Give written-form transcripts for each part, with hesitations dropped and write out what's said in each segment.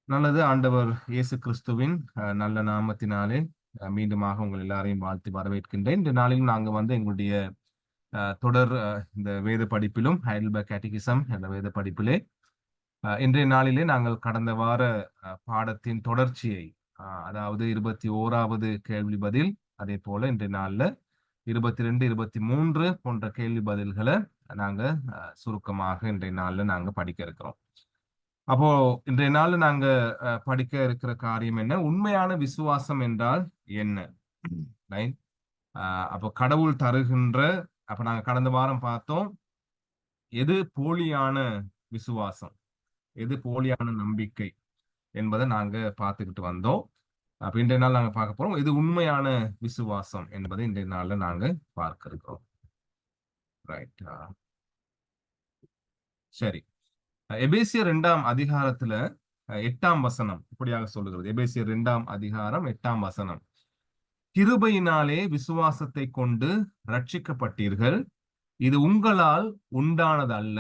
நல்லது. ஆண்டவர் இயேசு கிறிஸ்துவின் நல்ல நாமத்தினாலே மீண்டுமாக உங்கள் எல்லாரையும் வாழ்த்தி வரவேற்கின்றேன். இந்த நாளிலும் நாங்க எங்களுடைய தொடர் இந்த வேத படிப்பிலும் ஹைடல்பர்க் கேட்டகிசம் என்ற வேத படிப்பிலே இன்றைய நாளிலே நாங்கள் கடந்த வார பாடத்தின் தொடர்ச்சியை அதாவது 21வது கேள்வி பதில், அதே போல இன்றைய நாள்ல 22, 23 போன்ற கேள்வி பதில்களை நாங்க சுருக்கமாக இன்றைய நாள்ல நாங்க படிக்க இருக்கிறோம். அப்போ இன்றைய நாள்ல நாங்க படிக்க இருக்கிற காரியம் என்ன? உண்மையான விசுவாசம் என்றால் என்ன? ரைட். அப்போ கடவுள் தருகின்ற அப்ப நாங்க கடந்த வாரம் பார்த்தோம், எது போலியான விசுவாசம், எது போலியான நம்பிக்கை என்பதை நாங்க பார்த்துக்கிட்டு வந்தோம். அப்ப இன்றைய நாள் நாங்க பார்க்க போறோம், இது உண்மையான விசுவாசம் என்பதை இன்றைய நாள்ல நாங்க பார்க்க இருக்கிறோம். ரைட். சரி. எபேசியர் 2ஆம் அதிகாரத்துல 8ஆம் வசனம் இப்படியாக சொல்லுகிறது. எபேசியர் 2ஆம் அதிகாரம் 8ஆம் வசனம். கிருபையினாலே விசுவாசத்தை கொண்டு ரட்சிக்கப்பட்டீர்கள். இது உங்களால் உண்டானது அல்ல,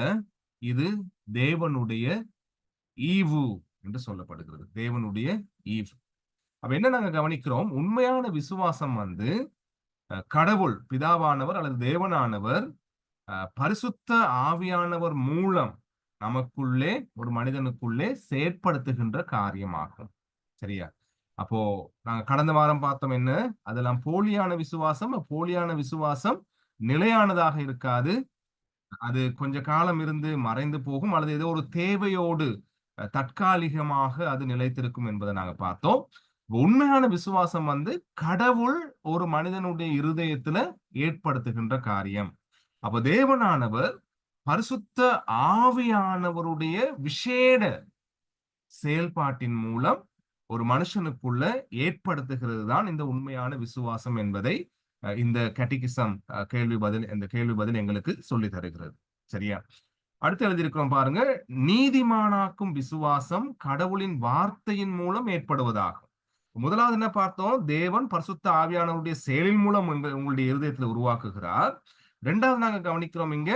இது தேவனுடைய ஈவு என்று சொல்லப்படுகிறது. தேவனுடைய ஈவு. அப்ப என்ன நாங்க கவனிக்கிறோம்? உண்மையான விசுவாசம் கடவுள் பிதாவானவர் அல்லது தேவனானவர் பரிசுத்த ஆவியானவர் மூலம் நமக்குள்ளே ஒரு மனிதனுக்குள்ளே செயற்படுத்துகின்ற காரியமாகும். சரியா? அப்போ நாங்க கடந்த வாரம் பார்த்தோம் என்ன? அதெல்லாம் போலியான விசுவாசம். போலியான விசுவாசம் நிலையானதாக இருக்காது. அது கொஞ்ச காலம் இருந்து மறைந்து போகும், அல்லது ஏதோ ஒரு தேவையோடு தற்காலிகமாக அது நிலைத்திருக்கும் என்பதை நாங்க பார்த்தோம். உண்மையான விசுவாசம் கடவுள் ஒரு மனிதனுடைய இருதயத்துல ஏற்படுத்துகின்ற காரியம். அப்ப தேவனானவர் பரிசுத்த ஆவியானவருடைய விசேட செயல்பாட்டின் மூலம் ஒரு மனுஷனுக்குள்ள ஏற்படுத்துகிறது தான் இந்த உண்மையான விசுவாசம் என்பதை இந்த கேட்டகிசம் இந்த கேள்வி பதில் எங்களுக்கு சொல்லி தருகிறது. சரியா? அடுத்து எழுதியிருக்கிறோம் பாருங்க, நீதிமானாக்கும் விசுவாசம் கடவுளின் வார்த்தையின் மூலம் ஏற்படுவதாகும். முதலாவது என்ன பார்த்தோம்? தேவன் பரிசுத்த ஆவியானவருடைய செயலின் மூலம் உங்களுடைய இருதயத்தில் உருவாக்குகிறார். இரண்டாவது நாங்க கவனிக்கிறோம் இங்க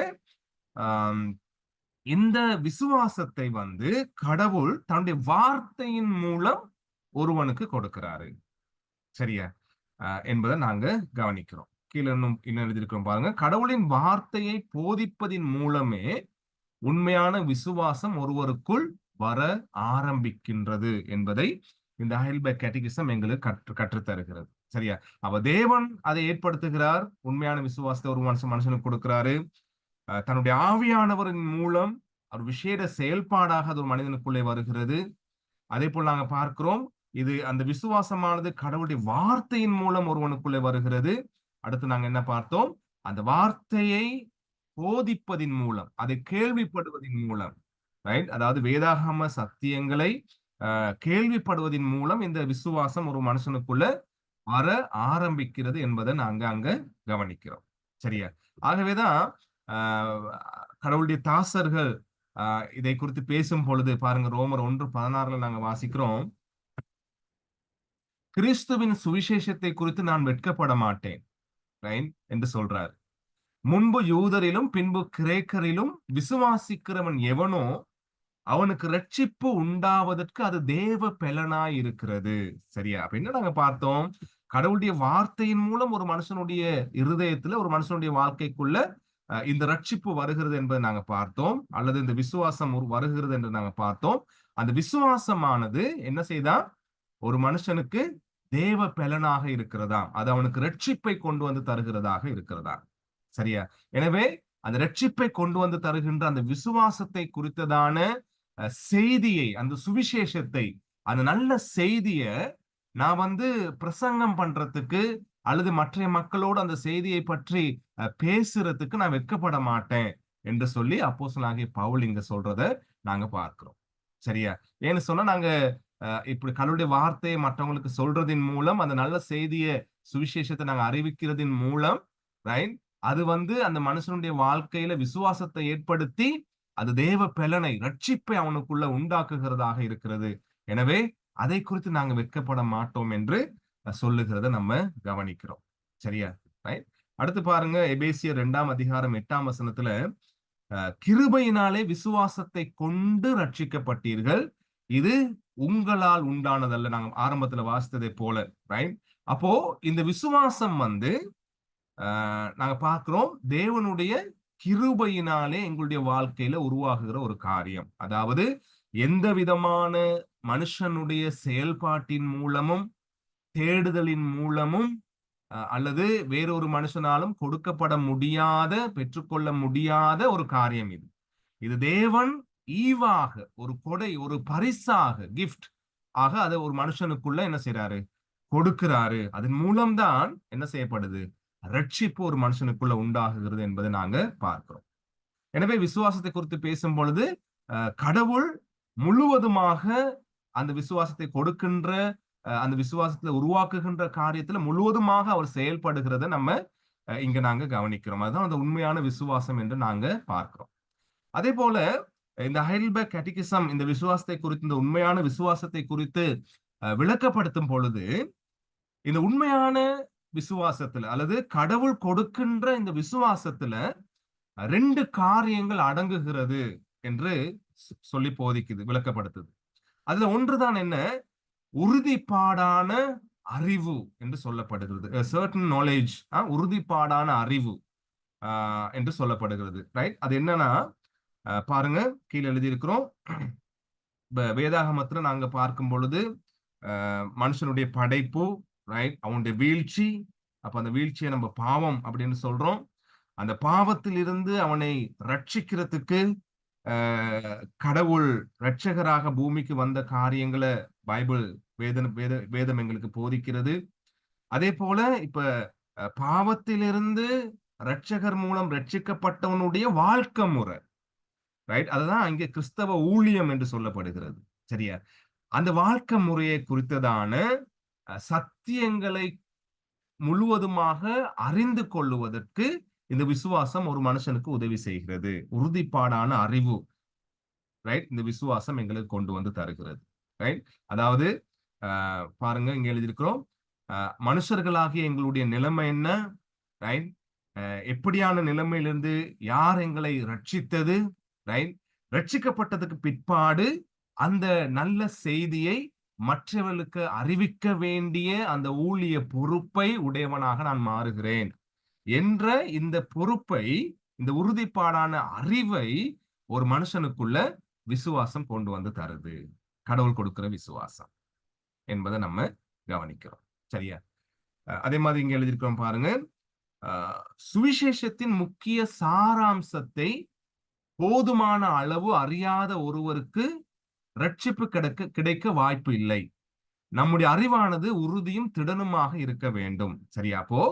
இந்த விசுவாசத்தை கடவுள் தன்னுடைய வார்த்தையின் மூலம் ஒருவனுக்கு கொடுக்கிறாரு. சரியா? என்பதை நாங்க கவனிக்கிறோம். கீழே இன்னும் எழுதியிருக்கிறோம் பாருங்க, கடவுளின் வார்த்தையை போதிப்பதின் மூலமே உண்மையான விசுவாசம் ஒருவருக்குள் வர ஆரம்பிக்கின்றது என்பதை இந்த ஹைடல்பர்க் கேட்டகிசம் எங்களுக்கு கற்றுத்தருகிறது. சரியா? அப்ப தேவன் அதை ஏற்படுத்துகிறார், உண்மையான விசுவாசத்தை ஒரு மனுஷனுக்கு கொடுக்கிறாரு. தன்னுடைய ஆவியானவரின் மூலம் ஒரு விசேட செயல்பாடாக அது ஒரு மனிதனுக்குள்ளே வருகிறது. அதே போல் நாங்க பார்க்கிறோம், இது அந்த விசுவாசமானது கடவுளுடைய வார்த்தையின் மூலம் ஒருவனுக்குள்ளே வருகிறது. அடுத்து நாங்க என்ன பார்த்தோம்? அந்த வார்த்தையை போதிப்பதின் மூலம், அதை கேள்விப்படுவதின் மூலம், ரைட், அதாவது வேதாகம சத்தியங்களை கேள்விப்படுவதின் மூலம் இந்த விசுவாசம் ஒரு மனுஷனுக்குள்ள வர ஆரம்பிக்கிறது என்பதை நாங்க அங்க கவனிக்கிறோம். சரியா? ஆகவேதான் கடவுளுடைய தாசர்கள் இதை குறித்து பேசும் பொழுது பாருங்க, ரோமர் 1:16 நாங்க வாசிக்கிறோம், கிறிஸ்துவின் சுவிசேஷத்தை குறித்து நான் வெட்கப்பட மாட்டேன் என்று சொல்றார். முன்பு யூதரிலும் பின்பு கிரேக்கரிலும் விசுவாசிக்கிறவன் எவனோ அவனுக்கு ரட்சிப்பு உண்டாவதற்கு அது தேவ பெலனாய் இருக்கிறது. சரியா? அப்ப என்ன நாங்க பார்த்தோம்? கடவுளுடைய வார்த்தையின் மூலம் ஒரு மனுஷனுடைய இருதயத்துல, ஒரு மனுஷனுடைய வாழ்க்கைக்குள்ள இந்த ரட்சிப்பு வருகிறது என்பதை நாங்க பார்த்தோம், அல்லது இந்த விசுவாசம் வருகிறது என்று நாங்க பார்த்தோம். அந்த விசுவாசமானது என்ன செய்தா? ஒரு மனுஷனுக்கு தேவ பெலனாக இருக்கிறதா, அது அவனுக்கு ரட்சிப்பை கொண்டு வந்து தருகிறதாக இருக்கிறதா. சரியா? எனவே அந்த ரட்சிப்பை கொண்டு வந்து தருகின்ற அந்த விசுவாசத்தை குறித்ததான செய்தியை, அந்த சுவிசேஷத்தை, அந்த நல்ல செய்திய நான் பிரசங்கம் பண்றதுக்கு அல்லது மற்ற மக்களோடு அந்த செய்தியை பற்றி பேசுறதுக்கு நான் வெட்கப்பட மாட்டேன் என்று சொல்லி அப்போஸ்தலனாகிய பவுல் இங்க சொல்றத நாங்க பார்க்கிறோம். சரியா? ஏன்னு சொன்னா, நாங்க இப்படி கடவுளுடைய வார்த்தையை மற்றவங்களுக்கு சொல்றதின் மூலம், அந்த நல்ல செய்திய சுவிசேஷத்தை நாங்க அறிவிக்கிறதின் மூலம், ரைட், அது அந்த மனுஷனுடைய வாழ்க்கையில விசுவாசத்தை ஏற்படுத்தி அது தேவ பெலனை, ரட்சிப்பை அவனுக்குள்ள உண்டாக்குகிறதாக இருக்கிறது. எனவே அதை குறித்து நாங்க வெட்கப்பட மாட்டோம் என்று சொல்லுகிறத நம்ம கவனிக்கிறோம். சரியா? ரைட். அடுத்து பாருங்க, எபேசியர் 2ஆம் அதிகாரம் 8ஆம் வசனத்துல கிருபையினாலே விசுவாசத்தை கொண்டு ரட்சிக்கப்பட்டீர்கள், இது உங்களால் உண்டானதல்ல. நாங்க ஆரம்பத்துல வாசித்ததை போல, ரைட்? அப்போ இந்த விசுவாசம் நாங்க பார்க்கிறோம் தேவனுடைய கிருபையினாலே எங்களுடைய வாழ்க்கையில உருவாகுகிற ஒரு காரியம். அதாவது எந்த விதமான மனுஷனுடைய செயல்பாட்டின் மூலமும் தேடுதலின் மூலமும் அல்லது வேறொரு மனுஷனாலும் கொடுக்கப்பட முடியாத, பெற்றுக்கொள்ள முடியாத ஒரு காரியம் இது. இது தேவன் ஈவாக, ஒரு கொடை, ஒரு பரிசாக, கிஃப்ட் ஆக அதை ஒரு மனுஷனுக்குள்ள என்ன செய்யறாரு, கொடுக்கிறாரு. அதன் மூலம்தான் என்ன செய்யப்படுது, ரட்சிப்பு ஒரு மனுஷனுக்குள்ள உண்டாகுகிறது என்பதை நாங்க பார்க்கிறோம். எனவே விசுவாசத்தை குறித்து பேசும் பொழுது கடவுள் முழுவதுமாக அந்த விசுவாசத்தை கொடுக்கின்ற, அந்த விசுவாசத்துல உருவாக்குகின்ற காரியத்துல முழுவதுமாக அவர் செயல்படுகிறத நம்ம இங்க நாங்க கவனிக்கிறோம். அதுதான் அந்த உண்மையான விசுவாசம் என்று நாங்க பார்க்கிறோம். அதே போல இந்த ஹைடல்பர்க் கேட்டகிசம் இந்த விசுவாசத்தை குறித்து, இந்த உண்மையான விசுவாசத்தை குறித்து விளக்கப்படுத்தும் பொழுது, இந்த உண்மையான விசுவாசத்துல அல்லது கடவுள் கொடுக்கின்ற இந்த விசுவாசத்துல 2 காரியங்கள் அடங்குகிறது என்று சொல்லி போதிக்குது, விளக்கப்படுத்துது. அதுல ஒன்றுதான் என்ன, உறுதிப்பாடான அறிவு என்று சொல்லப்படுகிறது. certain knowledge, உறுதிப்பாடான அறிவு என்று சொல்லப்படுகிறது, ரைட்? அது என்னன்னா பாருங்க, கீழே எழுதியிருக்கிறோம். வேதாகமத்துல நாங்க பார்க்கும் பொழுது மனுஷனுடைய படைப்பு, ரைட், அவனுடைய வீழ்ச்சி. அப்ப அந்த வீழ்ச்சியை நம்ம பாவம் அப்படின்னு சொல்றோம். அந்த பாவத்தில் இருந்து அவனை ரட்சிக்கிறதுக்கு கடவுள் ரட்சகராக பூமிக்கு வந்த காரியங்களை பைபிள் வேதம் எங்களுக்கு போதிக்கிறது. அதே போல இப்ப பாவத்திலிருந்து ரட்சகர் மூலம் ரட்சிக்கப்பட்டவனுடைய வாழ்க்கை முறை, ரைட், அதுதான் இங்கே கிறிஸ்தவ ஊழியம் என்று சொல்லப்படுகிறது. சரியா? அந்த வாழ்க்கை முறையை குறித்ததான சத்தியங்களை முழுவதுமாக அறிந்து கொள்ளுவதற்கு இந்த விசுவாசம் ஒரு மனுஷனுக்கு உதவி செய்கிறது. உறுதிப்பாடான அறிவு, ரைட், இந்த விசுவாசம் எங்களுக்கு கொண்டு வந்து தருகிறது, ரைட்? அதாவது பாருங்க, இங்க எழுதியிருக்கிறோம், மனுஷர்களாகிய எங்களுடைய நிலைமை என்ன, ரைட்? எப்படியான நிலைமையிலிருந்து யார் எங்களை ரட்சித்தது, ரைட்? ரட்சிக்கப்பட்டதுக்கு பிற்பாடு அந்த நல்ல செய்தியை மற்றவர்களுக்கு அறிவிக்க வேண்டிய அந்த ஊழிய பொறுப்பை உடையவனாக நான் மாறுகிறேன் என்ற இந்த பொறுப்பை, இந்த உறுதிப்பாடான அறிவை ஒரு மனுஷனுக்குள்ள விசுவாசம் கொண்டு வந்து தருது. கடவுள் கொடுக்கிற விசுவாசம் என்பதை நம்ம கவனிக்கிறோம். சரியா? அதே மாதிரி இங்க எழுதியிருக்கிறோம் பாருங்க, சுவிசேஷத்தின் முக்கிய சாராம்சத்தை போதுமான அளவு அறியாத ஒருவருக்கு ரட்சிப்பு கிடைக்க வாய்ப்பு இல்லை. நம்முடைய அறிவானது உறுதியும் திடனுமாக இருக்க வேண்டும். சரியா? அப்போ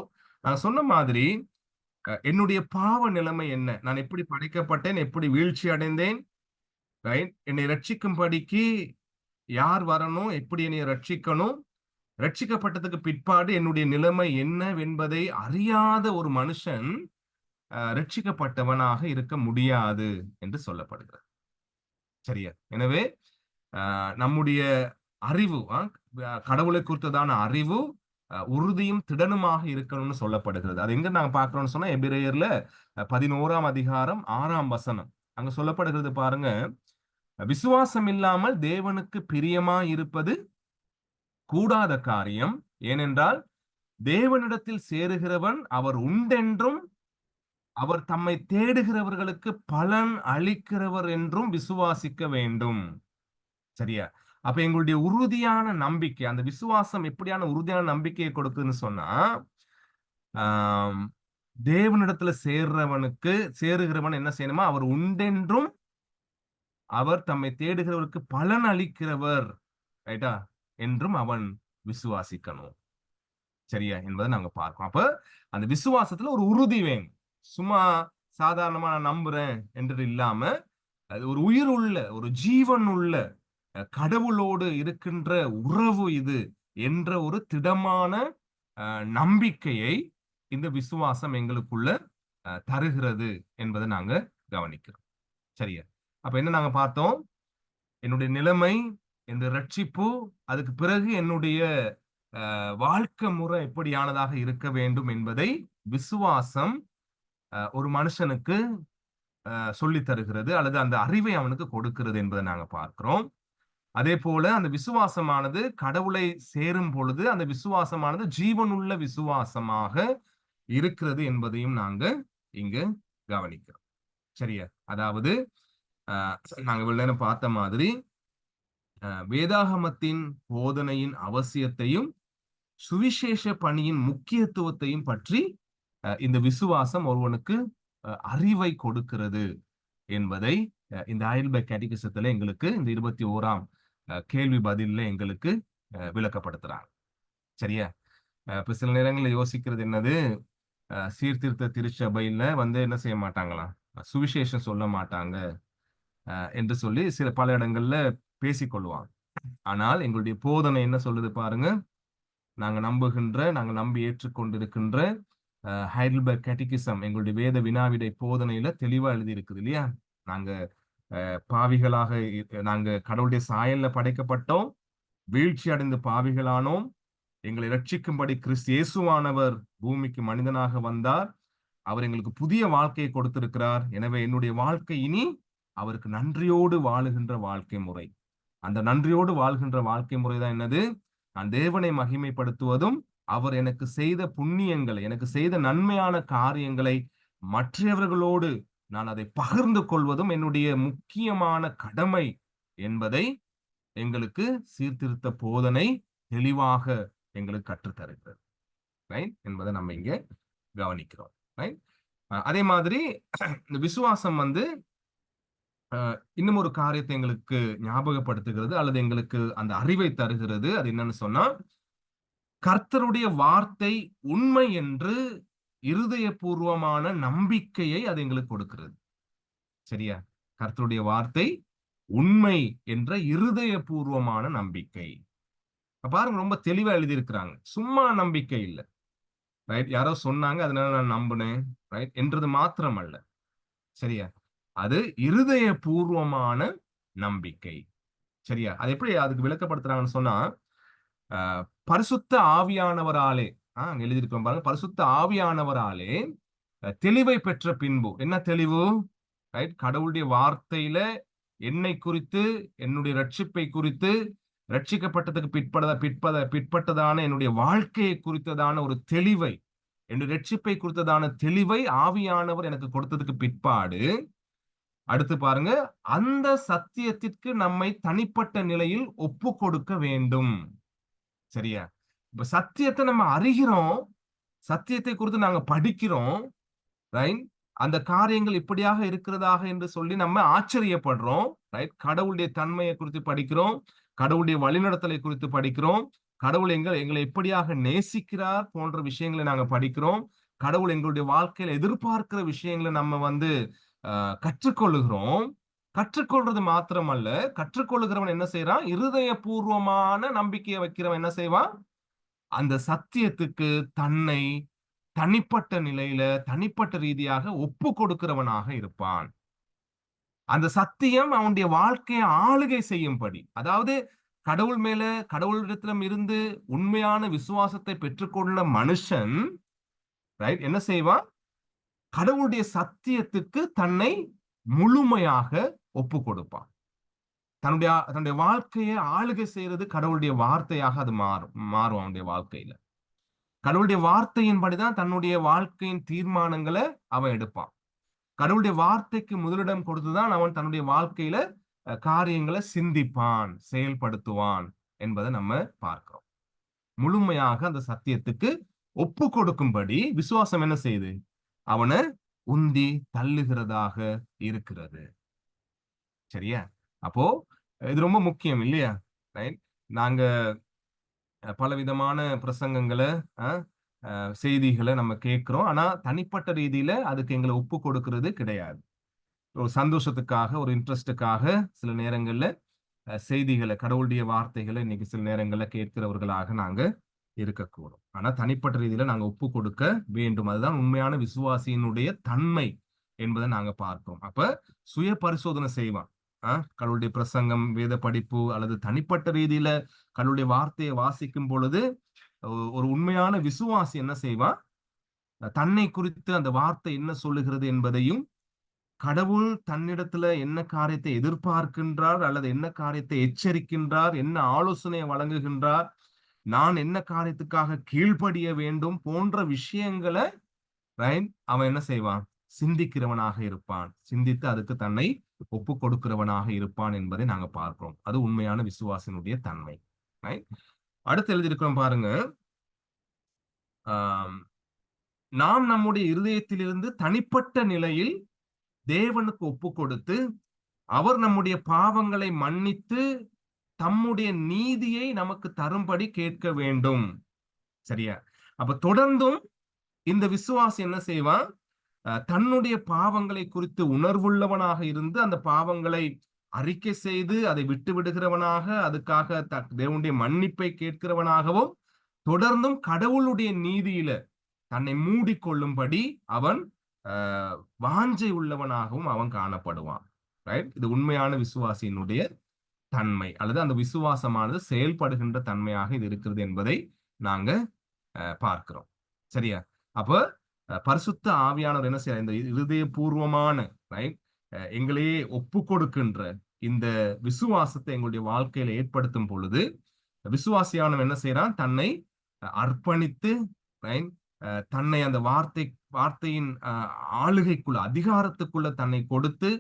நான் சொன்ன மாதிரி என்னுடைய பாவ நிலைமை என்ன, நான் எப்படி படைக்கப்பட்டேன், எப்படி வீழ்ச்சி அடைந்தேன், ரைட், என்னை ரட்சிக்கும்படிக்கு யார் வரணும், எப்படி என்னை ரட்சிக்கணும், ரட்சிக்கப்பட்டதுக்கு பிற்பாடு என்னுடைய நிலைமை என்னவென்பதை அறியாத ஒரு மனுஷன் ரட்சிக்கப்பட்டவனாக இருக்க முடியாது என்று சொல்லப்படுகிறது. சரியா? எனவே நம்முடைய அறிவு, கடவுளை குறித்ததான அறிவு உறுதியும் திடனுமாக இருக்கணும்னு சொல்லப்படுகிறது. அது எங்க நாங்க பார்க்கிறோம்னு சொன்னா எபிரேயர்ல 11ஆம் அதிகாரம் 6ஆம் வசனம். அங்க சொல்லப்படுகிறது பாருங்க, விசுவாசம் இல்லாமல் தேவனுக்கு பிரியமா இருப்பது கூடாத காரியம். ஏனென்றால் தேவனிடத்தில் சேருகிறவன் அவர் உண்டென்றும் அவர் தம்மை தேடுகிறவர்களுக்கு பலன் அளிக்கிறவர் என்றும் விசுவாசிக்க வேண்டும். சரியா? அப்ப எங்களுடைய உறுதியான நம்பிக்கை, அந்த விசுவாசம் எப்படியான உறுதியான நம்பிக்கையை கொடுக்குதுன்னு சொன்னா, தேவனிடத்துல சேருகிறவன் என்ன செய்யணுமா, அவர் உண்டென்றும் அவர் தம்மை தேடுகிறவருக்கு பலன் அளிக்கிறவர், ரைட்டா, என்றும் அவன் விசுவாசிக்கணும். சரியா என்பதை நாங்க பார்க்கோம். அப்ப அந்த விசுவாசத்துல ஒரு உறுதி வேணும். சும்மா சாதாரணமா நான் நம்புறேன் என்று இல்லாம, அது ஒரு உயிர் உள்ள, ஒரு ஜீவன் உள்ள கடவுளோடு இருக்கின்ற உறவு இது என்ற ஒரு திடமான நம்பிக்கையை இந்த விசுவாசம் எங்களுக்குள்ள தருகிறது என்பதை நாங்க கவனிக்கிறோம். சரியா? அப்ப என்ன நாங்க பார்த்தோம், என்னுடைய நிலைமை, இந்த ரட்சிப்பு, அதுக்கு பிறகு என்னுடைய வாழ்க்கை முறை எப்படியானதாக இருக்க வேண்டும் என்பதை விசுவாசம் ஒரு மனுஷனுக்கு சொல்லி தருகிறது அல்லது அந்த அறிவை அவனுக்கு கொடுக்கிறது என்பதை நாங்க பார்க்கிறோம். அதே போல அந்த விசுவாசமானது கடவுளை சேரும் பொழுது அந்த விசுவாசமானது ஜீவனுள்ள விசுவாசமாக இருக்கிறது என்பதையும் நாங்க இங்க கவனிக்கிறோம். சரியா? அதாவது நாங்க இவ்வளவு நேரம் பார்த்த மாதிரி வேதாகமத்தின் போதனையின் அவசியத்தையும் சுவிசேஷ பணியின் முக்கியத்துவத்தையும் பற்றி இந்த விசுவாசம் ஒருவனுக்கு அறிவை கொடுக்கிறது என்பதை இந்த ஹைடல்பர்க் கேட்டகிசத்துல எங்களுக்கு இந்த 21ஆம் கேள்வி பதில்ல எங்களுக்கு விளக்கப்படுத்துறாங்க. சரியா? இப்ப சில நேரங்களில் யோசிக்கிறது என்னது, சீர்திருத்த திருச்சபையில என்ன செய்ய மாட்டாங்களாம், சுவிசேஷம் சொல்ல மாட்டாங்க என்று சொல்லி பல இடங்கள்ல பேசிக்கொள்வாங்க. ஆனால் எங்களுடைய போதனை என்ன சொல்லுது பாருங்க. நாங்க நம்பி ஏற்றுக்கொண்டிருக்கின்ற ஹைடல்பர்க் கேட்டகிசம் எங்களுடைய வேத வினாவிடை போதனையில தெளிவா எழுதி இருக்குது இல்லையா? நாங்க பாவிகளாக நாங்க கடவுளுடைய சாயல்ல படைக்கப்பட்டோம், வீழ்ச்சி அடைந்து பாவிகளானோம், எங்களை ரட்சிக்கும்படி கிறிஸ்து இயேசுவானவர் பூமிக்கு மனிதனாக வந்தார், அவர் எங்களுக்கு புதிய வாழ்க்கையை கொடுத்திருக்கிறார். எனவே என்னுடைய வாழ்க்கை இனி அவருக்கு நன்றியோடு வாழுகின்ற வாழ்க்கை முறை. அந்த நன்றியோடு வாழ்கின்ற வாழ்க்கை முறைதான் என்னது? நான் தேவனை மகிமைப்படுத்துவதும் அவர் எனக்கு செய்த புண்ணியங்களை, எனக்கு செய்த நன்மையான காரியங்களை மற்றவர்களோடு நான் அதை பகிர்ந்து கொள்வதும் என்னுடைய முக்கியமான கடமை என்பதை எங்களுக்கு சீர்திருத்த போதனை தெளிவாக எங்களுக்கு கற்றுத்தருகிறது. ரைட் என்பதை நம்ம இங்க கவனிக்கிறோம். ரைட்? அதே மாதிரி இந்த விசுவாசம் இன்னும் ஒரு காரியத்தை எங்களுக்கு ஞாபகப்படுத்துகிறது அல்லது எங்களுக்கு அந்த அறிவை தருகிறது. அது என்னன்னு சொன்னா, கர்த்தருடைய வார்த்தை உண்மை என்று இருதயபூர்வமான நம்பிக்கையை அது எங்களுக்கு கொடுக்கிறது. சரியா? கர்த்தருடைய வார்த்தை உண்மை என்ற இருதயபூர்வமான நம்பிக்கை. பாருங்க, ரொம்ப தெளிவா எழுதியிருக்கிறாங்க. சும்மா நம்பிக்கை இல்லை. ரைட்? யாரோ சொன்னாங்க அதனால நான் நம்பினேன், ரைட் என்றது மாத்திரம் அல்ல. சரியா? அது இருதயபூர்வமான நம்பிக்கை. சரியா? அது எப்படி அதுக்கு விளக்கப்படுத்துறாங்கன்னு சொன்னா, பரிசுத்த ஆவியானவராலே எழுதியிருக்கோம் பாருங்க, பரிசுத்த ஆவியானவராலே தெளிவை பெற்ற பின்பு. என்ன தெளிவு? ரைட்? கடவுளுடைய வார்த்தையில என்னை குறித்து, என்னுடைய ரட்சிப்பை குறித்து, ரட்சிக்கப்பட்டதுக்கு பிற்பட்டதான என்னுடைய வாழ்க்கையை குறித்ததான ஒரு தெளிவை, என்னுடைய ரட்சிப்பை குறித்ததான தெளிவை ஆவியானவர் எனக்கு கொடுத்ததுக்கு பிற்பாடு, அடுத்து பாருங்க, அந்த சத்தியத்திற்கு நம்மை தனிப்பட்ட நிலையில் ஒப்பு கொடுக்க வேண்டும். சரியா? இப்ப சத்தியத்தை நம்ம அறிகிறோம், சத்தியத்தை குறித்து நாங்க படிக்கிறோம், ரைட்? அந்த காரியங்கள் இப்படியாக இருக்கிறதாக என்று சொல்லி நம்ம ஆச்சரியப்படுறோம், ரைட்? கடவுளுடைய தன்மையை குறித்து படிக்கிறோம், கடவுளுடைய வழிநடத்தலை குறித்து படிக்கிறோம், கடவுள் எங்களை எப்படியாக நேசிக்கிறார் போன்ற விஷயங்களை நாங்க படிக்கிறோம், கடவுள் எங்களுடைய வாழ்க்கையில எதிர்பார்க்கிற விஷயங்களை நம்ம கற்றுக்கொள்ளுகிறோம். கற்றுக்கொள்றது மாத்திரமல்ல, கற்றுக்கொள்ளுகிறவன் என்ன செய்யறான்? இருதயபூர்வமான நம்பிக்கையை வைக்கிறவன் என்ன செய்வான்? அந்த சத்தியத்துக்கு தன்னை தனிப்பட்ட நிலையில, தனிப்பட்ட ரீதியாக ஒப்பு கொடுக்கிறவனாக இருப்பான். அந்த சத்தியம் அவனுடைய வாழ்க்கையை ஆளுகை செய்யும்படி, அதாவது கடவுள் மேல, கடவுளிடத்திலும் இருந்து உண்மையான விசுவாசத்தை பெற்றுக்கொள்ள மனுஷன், ரைட், என்ன செய்வான்? கடவுளுடைய சத்தியத்துக்கு தன்னை முழுமையாக ஒப்பு கொடுப்பான். தன்னுடைய வாழ்க்கையை ஆளுகை செய்யறது கடவுளுடைய வார்த்தையாக அது மாறும் அவனுடைய வாழ்க்கையில. கடவுளுடைய வார்த்தையின்படிதான் தன்னுடைய வாழ்க்கையின் தீர்மானங்களை அவன் எடுப்பான். கடவுளுடைய வார்த்தைக்கு முதலிடம் கொடுத்துதான் அவன் தன்னுடைய வாழ்க்கையில காரியங்களை சிந்திப்பான், செயல்படுத்துவான் என்பதை நம்ம பார்க்கிறோம். முழுமையாக அந்த சத்தியத்துக்கு ஒப்பு கொடுக்கும்படி விசுவாசம் என்ன செய்யுது? அவனை உந்தி தள்ளுகிறதாக இருக்கிறது. சரியா? அப்போ இது ரொம்ப முக்கியம் இல்லையா? நாங்க பலவிதமான பிரசங்கங்களை, செய்திகளை நம்ம கேட்கிறோம். ஆனா தனிப்பட்ட ரீதியில அதுக்கு எங்களை ஒப்பு கொடுக்கிறது கிடையாது. ஒரு சந்தோஷத்துக்காக, ஒரு இன்ட்ரெஸ்டுக்காக சில நேரங்கள்ல செய்திகளை, கடவுளுடைய வார்த்தைகளை இன்னைக்கு சில நேரங்கள்ல கேட்கிறவர்களாக நாங்க இருக்கக்கூடும். ஆனா தனிப்பட்ட ரீதியில நாங்க ஒப்பு கொடுக்க வேண்டும். அதுதான் உண்மையான விசுவாசியினுடைய தன்மை என்பதை நாங்க பார்க்கிறோம். அப்ப சுய பரிசோதனை செய்வான். கடவுளுடைய பிரசங்கம், வேத படிப்பு அல்லது தனிப்பட்ட ரீதியில கடவுளுடைய வார்த்தையை வாசிக்கும் பொழுது ஒரு உண்மையான விசுவாசி என்ன செய்வான்? தன்னை குறித்து அந்த வார்த்தை என்ன சொல்லுகிறது என்பதையும் கடவுள் தன்னிடத்துல என்ன காரியத்தை எதிர்பார்க்கின்றார் அல்லது என்ன காரியத்தை எச்சரிக்கின்றார், என்ன ஆலோசனை வழங்குகின்றார், நான் என்ன காரியத்துக்காக கீழ்ப்படிய வேண்டும் போன்ற விஷயங்களை அவன் என்ன செய்வான்? சிந்திக்கிறவனாக இருப்பான். சிந்தித்து அதுக்கு தன்னை ஒப்பு கொடுக்கிறவனாக இருப்பான் என்பதை நாங்க பார்க்கிறோம். அது உண்மையான விசுவாசனுடைய தன்மை. அடுத்து எழுதியிருக்கிறோம் பாருங்க. நாம் நம்முடைய இருதயத்திலிருந்து தனிப்பட்ட நிலையில் தேவனுக்கு ஒப்பு கொடுத்து அவர் நம்முடைய பாவங்களை மன்னித்து தம்முடைய நீதியை நமக்கு தரும்படி கேட்க வேண்டும். சரியா? அப்ப தொடர்ந்தும் இந்த விசுவாசி என்ன செய்வான்? தன்னுடைய பாவங்களை குறித்து உணர்வுள்ளவனாக இருந்து அந்த பாவங்களை அறிக்கை செய்து அதை விட்டு விடுகிறவனாக, அதுக்காக தேவனுடைய மன்னிப்பை கேட்கிறவனாகவும், தொடர்ந்தும் கடவுளுடைய நீதியில தன்னை மூடிக்கொள்ளும்படி அவன் வாஞ்சை உள்ளவனாகவும் அவன் காணப்படுவான். இது உண்மையான விசுவாசியினுடைய தன்மை, அல்லது அந்த விசுவாசமானது செயல்படுகின்ற தன்மையாக இது இருக்கிறது என்பதை நாங்க பார்க்கிறோம். சரியா? அப்ப பரிசுத்த ஆவியானவர் என்ன செய்ய, இந்த இருதயபூர்வமான எங்களையே ஒப்பு கொடுக்கின்ற இந்த விசுவாசத்தை எங்களுடைய வாழ்க்கையில ஏற்படுத்தும் பொழுது விசுவாசியானவன் என்ன செய்யறான்? தன்னை அர்ப்பணித்து தன்னை அந்த வார்த்தையின் ஆளுகைக்குள்ள, அதிகாரத்துக்குள்ள தன்னை கொடுத்து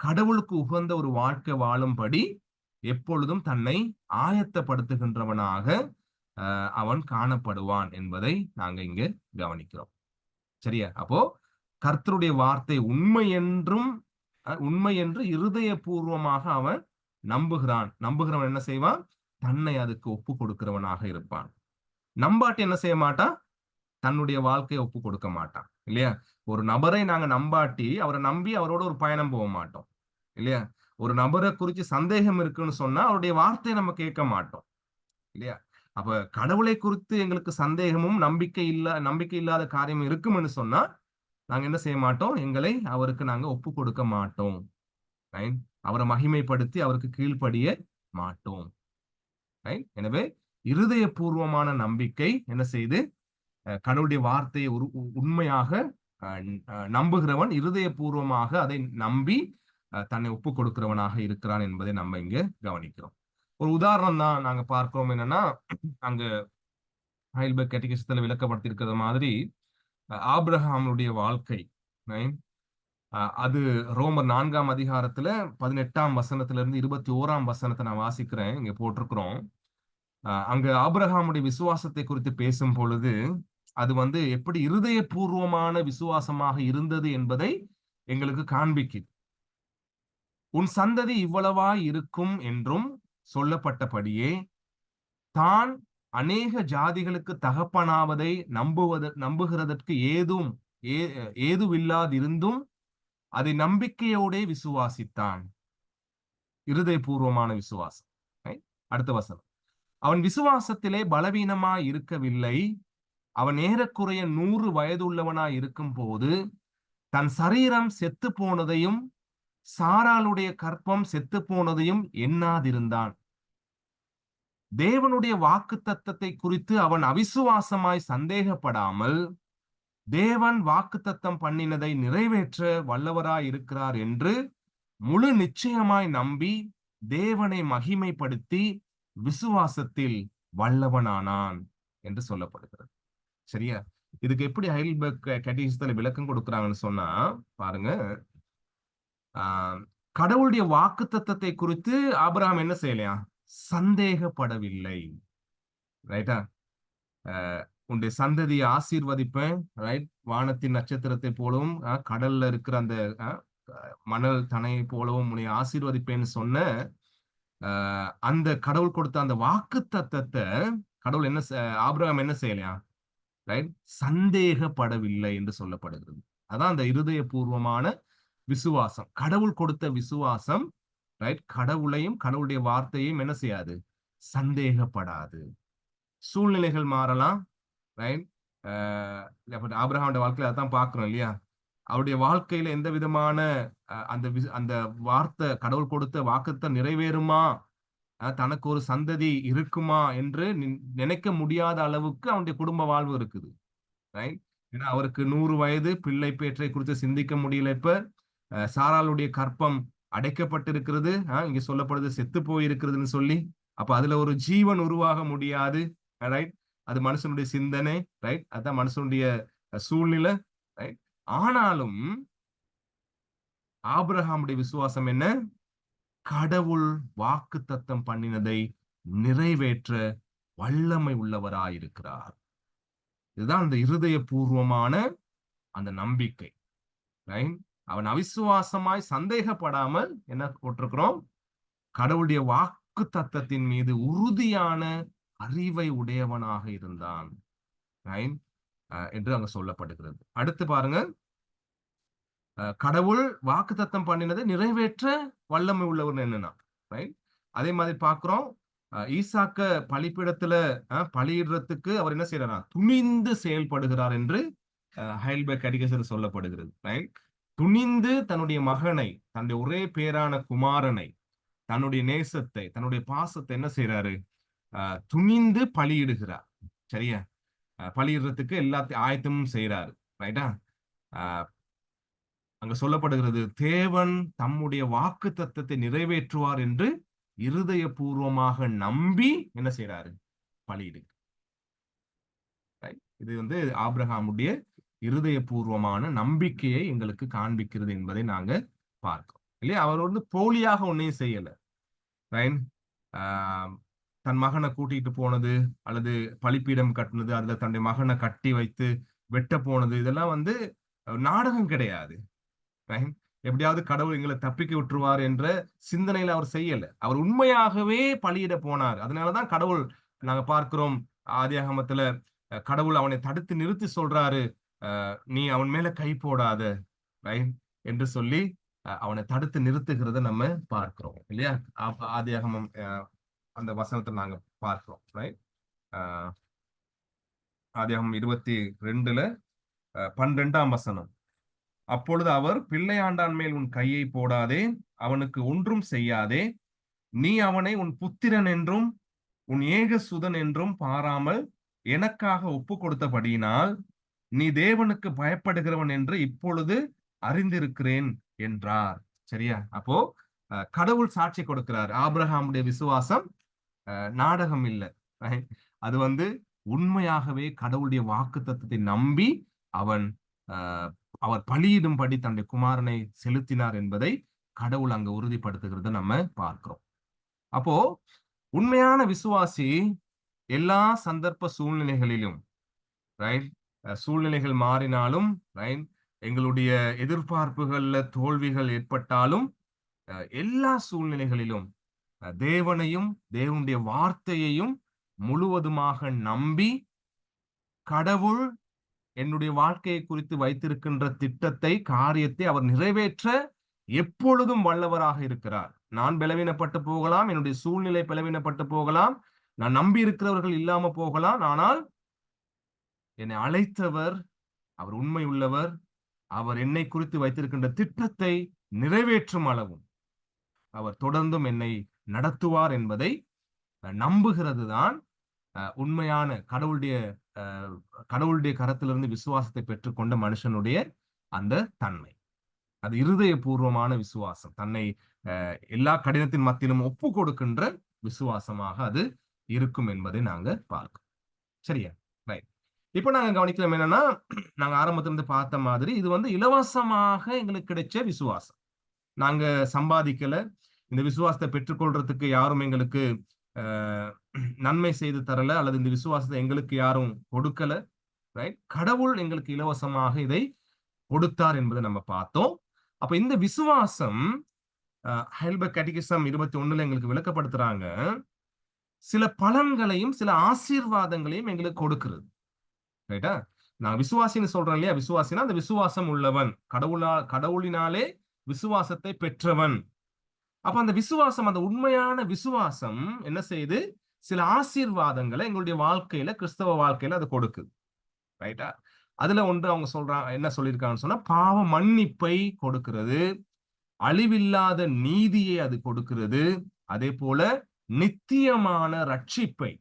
கடவுளுக்கு உகந்த ஒரு வாழ்க்கை வாழும்படி எப்பொழுதும் தன்னை ஆயத்தப்படுத்துகின்றவனாக அவன் காணப்படுவான் என்பதை நாங்க இங்க கவனிக்கிறோம். சரியா? அப்போ கர்த்தருடைய வார்த்தை உண்மை என்று இருதயபூர்வமாக அவன் நம்புகிறவன் என்ன செய்வான்? தன்னை அதுக்கு ஒப்பு கொடுக்கிறவனாக இருப்பான். நம்பாட்டி என்ன செய்ய மாட்டான்? தன்னுடைய வாழ்க்கையை ஒப்பு கொடுக்க மாட்டான். இல்லையா? ஒரு நபரை நாங்க நம்பாட்டி அவரை நம்பி அவரோட ஒரு பயணம் போக மாட்டோம். இல்லையா? ஒரு நபரை குறித்து சந்தேகம் இருக்குன்னு சொன்னா அவருடைய வார்த்தையை நம்ம கேட்க மாட்டோம். இல்லையா? அப்ப கடவுளை குறித்து எங்களுக்கு சந்தேகமும் நம்பிக்கை இல்லாத காரியம் இருக்கும்னு சொன்னா நாங்க என்ன செய்ய மாட்டோம்? எங்களை அவருக்கு நாங்க ஒப்பு கொடுக்க மாட்டோம். அவரை மகிமைப்படுத்தி அவருக்கு கீழ்ப்படிய மாட்டோம். எனவே இருதயபூர்வமான நம்பிக்கை என்ன செய்து கடவுளுடைய வார்த்தையை உண்மையாக நம்புகிறவன் இருதயபூர்வமாக அதை நம்பி தன்னை ஒப்பு கொடுக்கிறவனாக இருக்கிறான் என்பதை நம்ம இங்க கவனிக்கிறோம். ஒரு உதாரணம் தான் நாங்க பார்க்கிறோம். என்னன்னா, அங்க ஹைல்பர்க் கேட்டகிசத்துல விளக்கப்படுத்தி இருக்கிற மாதிரி ஆபிரகாமுடைய வாழ்க்கை, அது ரோமர் 4ஆம் அதிகாரத்துல 18ஆம் வசனத்திலிருந்து 21ஆம் வசனத்தை நான் வாசிக்கிறேன். இங்க போட்டிருக்கிறோம். அங்க ஆபிரகாமுடைய விசுவாசத்தை குறித்து பேசும் பொழுது அது எப்படி இருதயபூர்வமான விசுவாசமாக இருந்தது என்பதை எங்களுக்கு காண்பிக்குது. உன் சந்ததி இவ்வளவா இருக்கும் என்றும் சொல்லப்பட்டபடியே தான் அநேக ஜாதிகளுக்கு தகப்பனாவதை நம்புகிறதற்கு ஏதுவில்லாதிருந்தும் அதை நம்பிக்கையோட விசுவாசித்தான். இருதயபூர்வமான விசுவாசம். அடுத்த வசனம். அவன் விசுவாசத்திலே பலவீனமாய் இருக்கவில்லை. அவன் ஏறக்குறைய 100 வயதுள்ளவனாய் இருக்கும் போது தன் சரீரம் செத்து போனதையும் சாராளுடைய கற்பம் செத்து போனதையும் எண்ணாதிருந்தான். தேவனுடைய வாக்குத்தத்தத்தை குறித்து அவன் அவிசுவாசமாய் சந்தேகப்படாமல் தேவன் வாக்குத்தத்தம் பண்ணினதை நிறைவேற்ற வல்லவராய் இருக்கிறார் என்று முழு நிச்சயமாய் நம்பி தேவனை மகிமைப்படுத்தி விசுவாசத்தில் வல்லவனானான் என்று சொல்லப்படுகிறது. சரியா? இதுக்கு எப்படி ஹைல்பர்க் கேட்டகிசத்துல விளக்கம் கொடுக்கிறாங்கன்னு சொன்னா பாருங்க. கடவுளுடைய வாக்குத்தத்தத்தை குறித்து ஆபிரகாம் என்ன செய்யலையா? சந்தேகப்படவில்லை. ரைட்டா? உன்னுடைய சந்ததியை ஆசீர்வதிப்பேன், வானத்தின் நட்சத்திரத்தை போலவும் கடல்ல இருக்கிற அந்த மணல் தனையை போலவும் உன்னை ஆசீர்வதிப்பேன்னு சொன்ன அந்த கடவுள் கொடுத்த அந்த வாக்குத்தத்தத்தை கடவுள் ஆபிரகாம் என்ன செய்யலையா? சந்தேகப்படவில்லை என்று சொல்லப்படுகிறது. அதான் அந்த இருதயபூர்வமான விசுவாசம். கடவுள் கொடுத்த விசுவாசம் கடவுளையும் கடவுளுடைய வார்த்தையும் என்ன செய்யாது? சந்தேகப்படாது. சூழ்நிலைகள் மாறலாம். ஆபிரகாமுடைய வாழ்க்கையில அதான் பார்க்கிறோம் இல்லையா? அவருடைய வாழ்க்கையில எந்த விதமான அந்த வார்த்தை, கடவுள் கொடுத்த வாக்குத்தை நிறைவேறுமா, தனக்கு ஒரு சந்ததி இருக்குமா என்று நினைக்க முடியாத அளவுக்கு அவனுடைய குடும்ப வாழ்வு இருக்குது. ஏன்னா அவருக்கு 100 வயது, பிள்ளை பேற்றை குறித்து சிந்திக்க முடியல. இப்ப சாராளுடைய கற்பம் அடைக்கப்பட்டிருக்கிறது, இங்க சொல்லப்படுது செத்து போயிருக்கிறதுன்னு சொல்லி. அப்ப அதுல ஒரு ஜீவன் உருவாக முடியாது. ரைட். அது மனுஷனுடைய சிந்தனை. ரைட். அதான் மனுஷனுடைய சூழ்நிலை. ரைட். ஆனாலும் ஆபிரகாமுடைய விசுவாசம் என்ன? கடவுள் வாக்குத்தத்தம் பண்ணினதை நிறைவேற்ற வல்லமை உள்ளவராயிருக்கிறார். இதுதான் அந்த இருதயபூர்வமான அந்த நம்பிக்கை. ரைட். அவன் அவிசுவாசமாய் சந்தேகப்படாமல் என்ன போட்டிருக்கிறோம்? கடவுளுடைய வாக்கு தத்தத்தின் மீது உறுதியான அறிவை உடையவனாக இருந்தான். ரைட். என்று அங்க சொல்லப்படுகிறது. அடுத்து பாருங்க, கடவுள் வாக்குத்தத்தம் பண்ணினதை நிறைவேற்ற வல்லமை உள்ளவர் என்னன்னா, ரைட். அதே மாதிரி பார்க்கிறோம், ஈசாக்க பலிபீடத்துல பலியிடுறதுக்கு அவர் என்ன செய்யறாரா? துணிந்து செயல்படுகிறார் என்று ஹைல்பர்க் கேட்டகிசம்ல சொல்லப்படுகிறது. ரைட். துணிந்து தன்னுடைய மகனை, தன்னுடைய ஒரே பேரான குமாரனை, தன்னுடைய நேசத்தை, தன்னுடைய பாசத்தை என்ன செய்யறாரு? துணிந்து பலியிடுகிறார். சரியா? பலியிடுறதுக்கு எல்லாத்தையும் ஆயத்தமும் செய்யறாரு. ரைட்டா? அங்க சொல்லப்படுகிறது, தேவன் தம்முடைய வாக்கு தத்தத்தை நிறைவேற்றுவார் என்று இருதயபூர்வமாக நம்பி என்ன செய்யறாரு? பலியிடு. இது வந்து ஆபிரகாமுடைய இருதயபூர்வமான நம்பிக்கையை எங்களுக்கு காண்பிக்கிறது என்பதை நாங்க பார்க்கிறோம். இல்லையா? அவர் வந்து போலியாக ஒன்னையும் செய்யல. ரைட். தன் மகனை கூட்டிட்டு போனது, அல்லது பலிப்பீடம் கட்டினது, அதுல தன்னுடைய மகனை கட்டி வைத்து வெட்ட போனது, இதெல்லாம் வந்து நாடகம் கிடையாது. எப்படியாவது கடவுள் எங்களை தப்பிக்க விட்டுருவார் என்ற சிந்தனையில அவர் செய்யல. அவர் உண்மையாகவே பலியிட போனார். அதனாலதான் கடவுள், நாங்க பார்க்கிறோம் ஆதியாகமத்துல, கடவுள் அவனை தடுத்து நிறுத்தி சொல்றாரு, நீ அவன் மேல கை போடாத, ரைட் என்று சொல்லி அவனை தடுத்து நிறுத்துகிறத நம்ம பார்க்கிறோம். இல்லையா? ஆதியாகமம் அந்த வசனத்தை நாங்க பார்க்கிறோம். ரைட். ஆதியாகமம் 22 12ஆம் வசனம். அப்பொழுது அவர், பிள்ளையாண்டான் மேல் உன் கையை போடாதே, அவனுக்கு ஒன்றும் செய்யாதே, நீ அவனை உன் புத்திரன் என்றும் உன் ஏக சுதன் என்றும் பாராமல் எனக்காக ஒப்பு கொடுத்தபடியினால் நீ தேவனுக்கு பயப்படுகிறவன் என்று இப்பொழுது அறிந்திருக்கிறேன் என்றார். சரியா? அப்போ கடவுள் சாட்சி கொடுக்கிறார். ஆபிரகாமுடைய விசுவாசம் நாடகம் இல்லை. அது வந்து உண்மையாகவே கடவுளுடைய வாக்கு தத்தத்தை நம்பி அவர் பலியிடும்படி தன்னுடைய குமாரனை செலுத்தினார் என்பதை கடவுள் அங்க உறுதிப்படுத்துகிறத நம்ம பார்க்கிறோம். அப்போ உண்மையான விசுவாசி எல்லா சந்தர்ப்ப சூழ்நிலைகளிலும், ரைட், சூழ்நிலைகள் மாறினாலும், ரைட், எங்களுடைய எதிர்பார்ப்புகள்ல தோல்விகள் ஏற்பட்டாலும், எல்லா சூழ்நிலைகளிலும் தேவனையும் தேவனுடைய வார்த்தையையும் முழுவதுமாக நம்பி, கடவுள் என்னுடைய வாழ்க்கையை குறித்து வைத்திருக்கின்ற திட்டத்தை, காரியத்தை அவர் நிறைவேற்ற எப்பொழுதும் வல்லவராக இருக்கிறார். நான் பலவீனப்பட்டு போகலாம், என்னுடைய சூழ்நிலை பலவீனப்பட்டு போகலாம், நான் நம்பி இருக்கிறவர்கள் இல்லாம போகலாம், ஆனால் என்னை அழைத்தவர் அவர் உண்மை உள்ளவர். அவர் என்னை குறித்து வைத்திருக்கின்ற திட்டத்தை நிறைவேற்றும் அளவும் அவர் தொடர்ந்தும் என்னை நடத்துவார் என்பதை நம்புகிறது தான் உண்மையான கடவுளுடைய கரத்திலிருந்து விசுவாசத்தை பெற்றுக்கொண்ட மனுஷனுடைய அந்த தன்மை. அது இருதயபூர்வமான விசுவாசம், தன்னை எல்லா கடினத்தின் மத்தியிலும் ஒப்பு கொடுக்கின்ற விசுவாசமாக அது இருக்கும் என்பதை நாங்க பார்க்கிறோம். சரியா? ரைட். இப்ப நாங்க கவனிக்கலாம் என்னன்னா, நாங்க ஆரம்பத்திலிருந்து பார்த்த மாதிரி இது வந்து இலவசமாக எங்களுக்கு கிடைச்ச விசுவாசம். நாங்க சம்பாதிக்கல. இந்த விசுவாசத்தை பெற்றுக்கொள்றதுக்கு யாரும் எங்களுக்கு நன்மை செய்து தரல, அல்லது இந்த விசுவாசத்தை எங்களுக்கு யாரும் கொடுக்கல. ரைட். கடவுள் எங்களுக்கு இலவசமாக இதை கொடுத்தார் என்பதை நம்ம பார்த்தோம். அப்ப இந்த விசுவாசம் ஹைல்பர்க் கேட்டகிசம் 21 எங்களுக்கு விளக்கப்படுத்துறாங்க. சில பலன்களையும் சில ஆசீர்வாதங்களையும் எங்களுக்கு கொடுக்கிறது. ரைட்டா? நான் விசுவாசின்னு சொல்றேன் இல்லையா? விசுவாசினா அந்த விசுவாசம் உள்ளவன், கடவுளினாலே விசுவாசத்தை பெற்றவன். அப்ப அந்த விசுவாசம், அந்த உண்மையான விசுவாசம் என்ன செய்யுது? சில ஆசீர்வாதங்களை எங்களுடைய வாழ்க்கையில, கிறிஸ்தவ வாழ்க்கையில அது கொடுக்குது. ரைட்டா? அதுல ஒன்று அவங்க சொல்றாங்க, என்ன சொல்லியிருக்காங்கன்னு சொன்னா, பாவ மன்னிப்பை கொடுக்கிறது, அழிவில்லாத நீதியை அது கொடுக்கிறது, அதே போல நித்தியமான ரட்சிப்பை,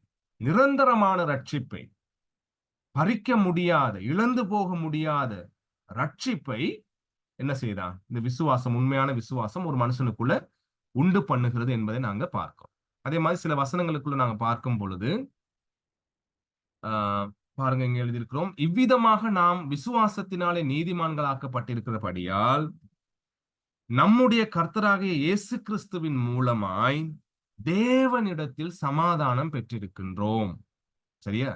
நிரந்தரமான ரட்சிப்பை, பறிக்க முடியாத, இழந்து போக முடியாத ரட்சிப்பை என்ன செய்யுதான்? இந்த விசுவாசம், உண்மையான விசுவாசம் ஒரு மனுஷனுக்குள்ள உண்டு பண்ணுகிறது என்பதை நாங்க பார்க்கிறோம். அதே மாதிரி சில வசனங்களுக்குள்ள நாங்க பார்க்கும் பொழுது ஆஹ் பாருங்க, இங்க எழுதியிருக்கிறோம், இவ்விதமாக நாம் விசுவாசத்தினாலே நீதிமான்களாக்கப்பட்டிருக்கிறபடியால் நம்முடைய கர்த்தராகிய இயேசு கிறிஸ்துவின் மூலமாய் தேவனிடத்தில் சமாதானம் பெற்றிருக்கின்றோம். சரியா?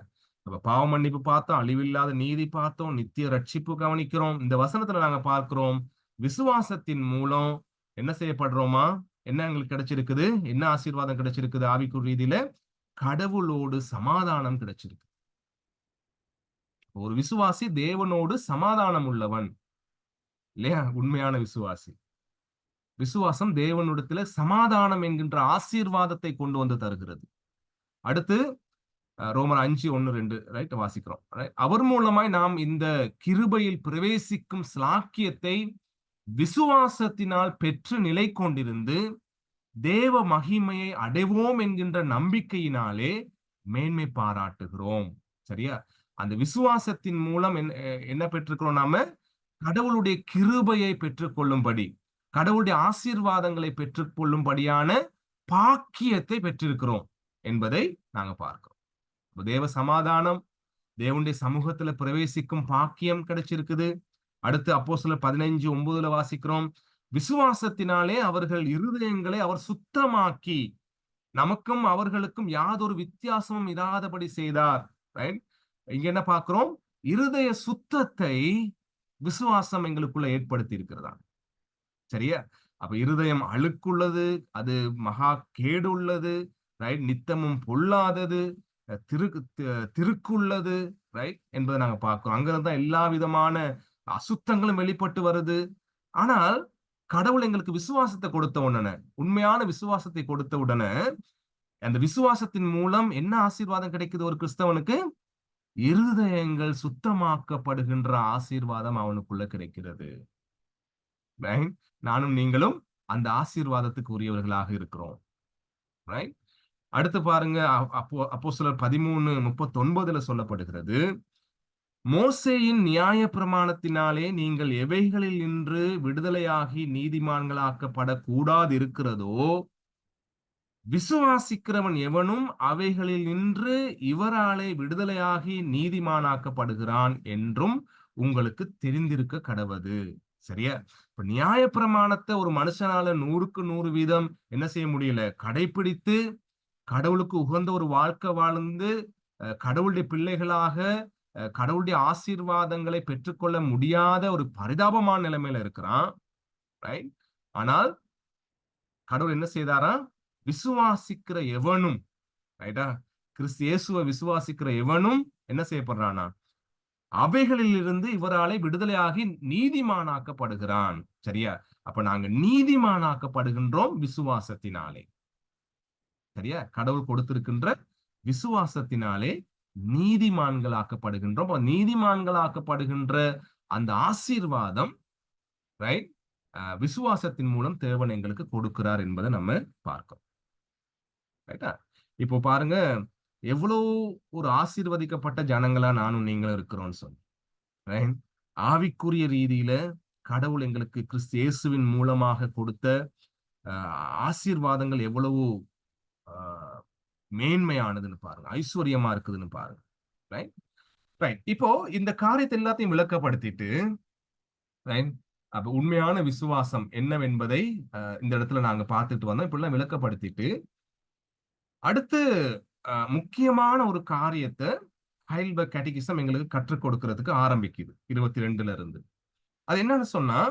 அப்ப பாவ மன்னிப்பு பார்த்தோம், அழிவில்லாத நீதி பார்த்தோம், நித்திய ரட்சிப்பு கவனிக்கிறோம். இந்த வசனத்துல நாங்க பார்க்கிறோம், விசுவாசத்தின் மூலம் என்ன செய்யப்படுறோமா? என்ன எங்களுக்கு கிடைச்சிருக்குது? என்ன ஆசீர்வாதம் கிடைச்சிருக்குது? ஆவிக்குரிய ரீதியில கடவுளோடு சமாதானம் கிடைச்சிருக்கு. ஒரு விசுவாசி தேவனோடு சமாதானம் உள்ளவன் இல்லையா? உண்மையான விசுவாசி. விசுவாசம் தேவனிடத்துல சமாதானம் என்கின்ற ஆசீர்வாதத்தை கொண்டு வந்து தருகிறது. அடுத்து ரோமர் 5:1-2 ரைட் வாசிக்கிறோம். அவர் மூலமாய் நாம் இந்த கிருபையில் பிரவேசிக்கும் ஸ்லாக்கியத்தை விசுவாசத்தினால் பெற்று நிலை கொண்டிருந்து தேவ மகிமையை அடைவோம் என்கின்ற நம்பிக்கையினாலே மேன்மை பாராட்டுகிறோம். சரியா? அந்த விசுவாசத்தின் மூலம் என்ன பெற்றுக்கிறோம்? நாம கடவுளுடைய கிருபையை பெற்றுக் கொள்ளும்படி, கடவுளுடைய ஆசீர்வாதங்களை பெற்றுக் கொள்ளும்படியான பாக்கியத்தை பெற்றிருக்கிறோம் என்பதை நாங்க பார்க்கிறோம். தேவ சமாதானம், தேவனுடைய சமூகத்துல பிரவேசிக்கும் பாக்கியம் கிடைச்சிருக்குது. அடுத்து அப்போஸ்தலர் 15:9 வாசிக்கிறோம், விசுவாசத்தினாலே அவர்கள் இருதயங்களை அவர் சுத்தமாக்கி நமக்கும் அவர்களுக்கும் யாதொரு வித்தியாசமும் இராதபடி செய்தார். ரைட்? இங்க என்ன பார்க்கிறோம்? இருதய சுத்தத்தை விசுவாசம் எங்களுக்குள்ள ஏற்படுத்தி இருக்கிறதா. சரியா? அப்ப இருதயம் அழுக்குள்ளது, அது மகா கேடு உள்ளது, ரைட்? நித்தமும் பொல்லாதது, திருக்குள்ளது, ரைட் என்பதை நாங்க பார்க்கிறோம். அங்கிருந்தான் எல்லா விதமான அசுத்தங்களும் வெளிப்பட்டு வருது. ஆனால் கடவுள் எங்களுக்கு விசுவாசத்தை கொடுத்த உடனே, உண்மையான விசுவாசத்தை கொடுத்த உடனே, அந்த விசுவாசத்தின் மூலம் என்ன ஆசீர்வாதம் கிடைக்குது ஒரு கிறிஸ்தவனுக்கு? இருதயங்கள் சுத்தமாக்கப்படுகின்ற ஆசீர்வாதம் அவனுக்குள்ள கிடைக்கிறது. நானும் நீங்களும் அந்த ஆசீர்வாதத்துக்கு உரியவர்களாக இருக்கிறோம். அடுத்து பாருங்க, அப்போஸ்தலர் 13:39 சொல்லப்படுகிறது, மோசேயின் நியாய பிரமாணத்தினாலே நீங்கள் எவைகளில் நின்று விடுதலையாகி நீதிமான்களாக்கப்படக்கூடாது இருக்கிறதோ, விசுவாசிக்கிறவன் எவனும் அவைகளில் நின்று இவராலே விடுதலையாகி நீதிமானாக்கப்படுகிறான் என்றும் உங்களுக்கு தெரிந்திருக்க கடவது. சரியா? இப்ப நியாய பிரமாணத்தை ஒரு மனுஷனால 100% என்ன செய்ய முடியல? கடைபிடித்து கடவுளுக்கு உகந்த ஒரு வாழ்க்கை வாழ்ந்து கடவுளுடைய பிள்ளைகளாக கடவுளுடைய ஆசீர்வாதங்களை பெற்றுக்கொள்ள முடியாத ஒரு பரிதாபமான நிலைமையில இருக்கிறான். ஆனால் கடவுள் என்ன செய்தாரா? விசுவாசிக்கிற எவனும், ரைட்டா, கிறிஸ்து இயேசுவை விசுவாசிக்கிற எவனும் என்ன செய்யப்படுறானா? அவைகளில் இருந்து இவராலே விடுதலையாகி நீதிமானாக்கப்படுகிறான். சரியா? அப்ப நாங்க நீதிமானாக்கப்படுகின்றோம் விசுவாசத்தினாலே. சரியா? கடவுள் கொடுத்திருக்கின்ற விசுவாசத்தினாலே நீதிமான்களாக்கப்படுகின்றோம். நீதிமான்களாக்கப்படுகின்ற அந்த ஆசீர்வாதம், ரைட், விசுவாசத்தின் மூலம் தேவன் எங்களுக்கு கொடுக்கிறார் என்பதை நம்ம பார்க்கிறோம். ரைட்டா? இப்போ பாருங்க, எவ்வளவு ஒரு ஆசீர்வதிக்கப்பட்ட ஜனங்களா நானும் நீங்களும் இருக்கிறோம்னு சொல்லி. ஆவிக்குரிய ரீதியில கடவுள் எங்களுக்கு கிறிஸ்து இயேசுவின் மூலமாக கொடுத்த ஆசீர்வாதங்கள் எவ்வளவு மேன்மையானதுன்னு பாருங்க, ஐஸ்வர்யமா இருக்குதுன்னு பாருங்க. இப்போ இந்த காரியத்தை எல்லாத்தையும் விளக்கப்படுத்திட்டு, அப்ப உண்மையான விசுவாசம் என்னவென்பதை இந்த இடத்துல நாங்க பார்த்துட்டு வந்தோம். இப்படிலாம் விளக்கப்படுத்திட்டு அடுத்து முக்கியமான ஒரு காரியத்தை ஹைடல்பர்க் கேட்டகிசம் எங்களுக்கு கற்றுக் கொடுக்கிறதுக்கு ஆரம்பிக்குது 22 இருந்து. அது என்னன்னு சொன்னா,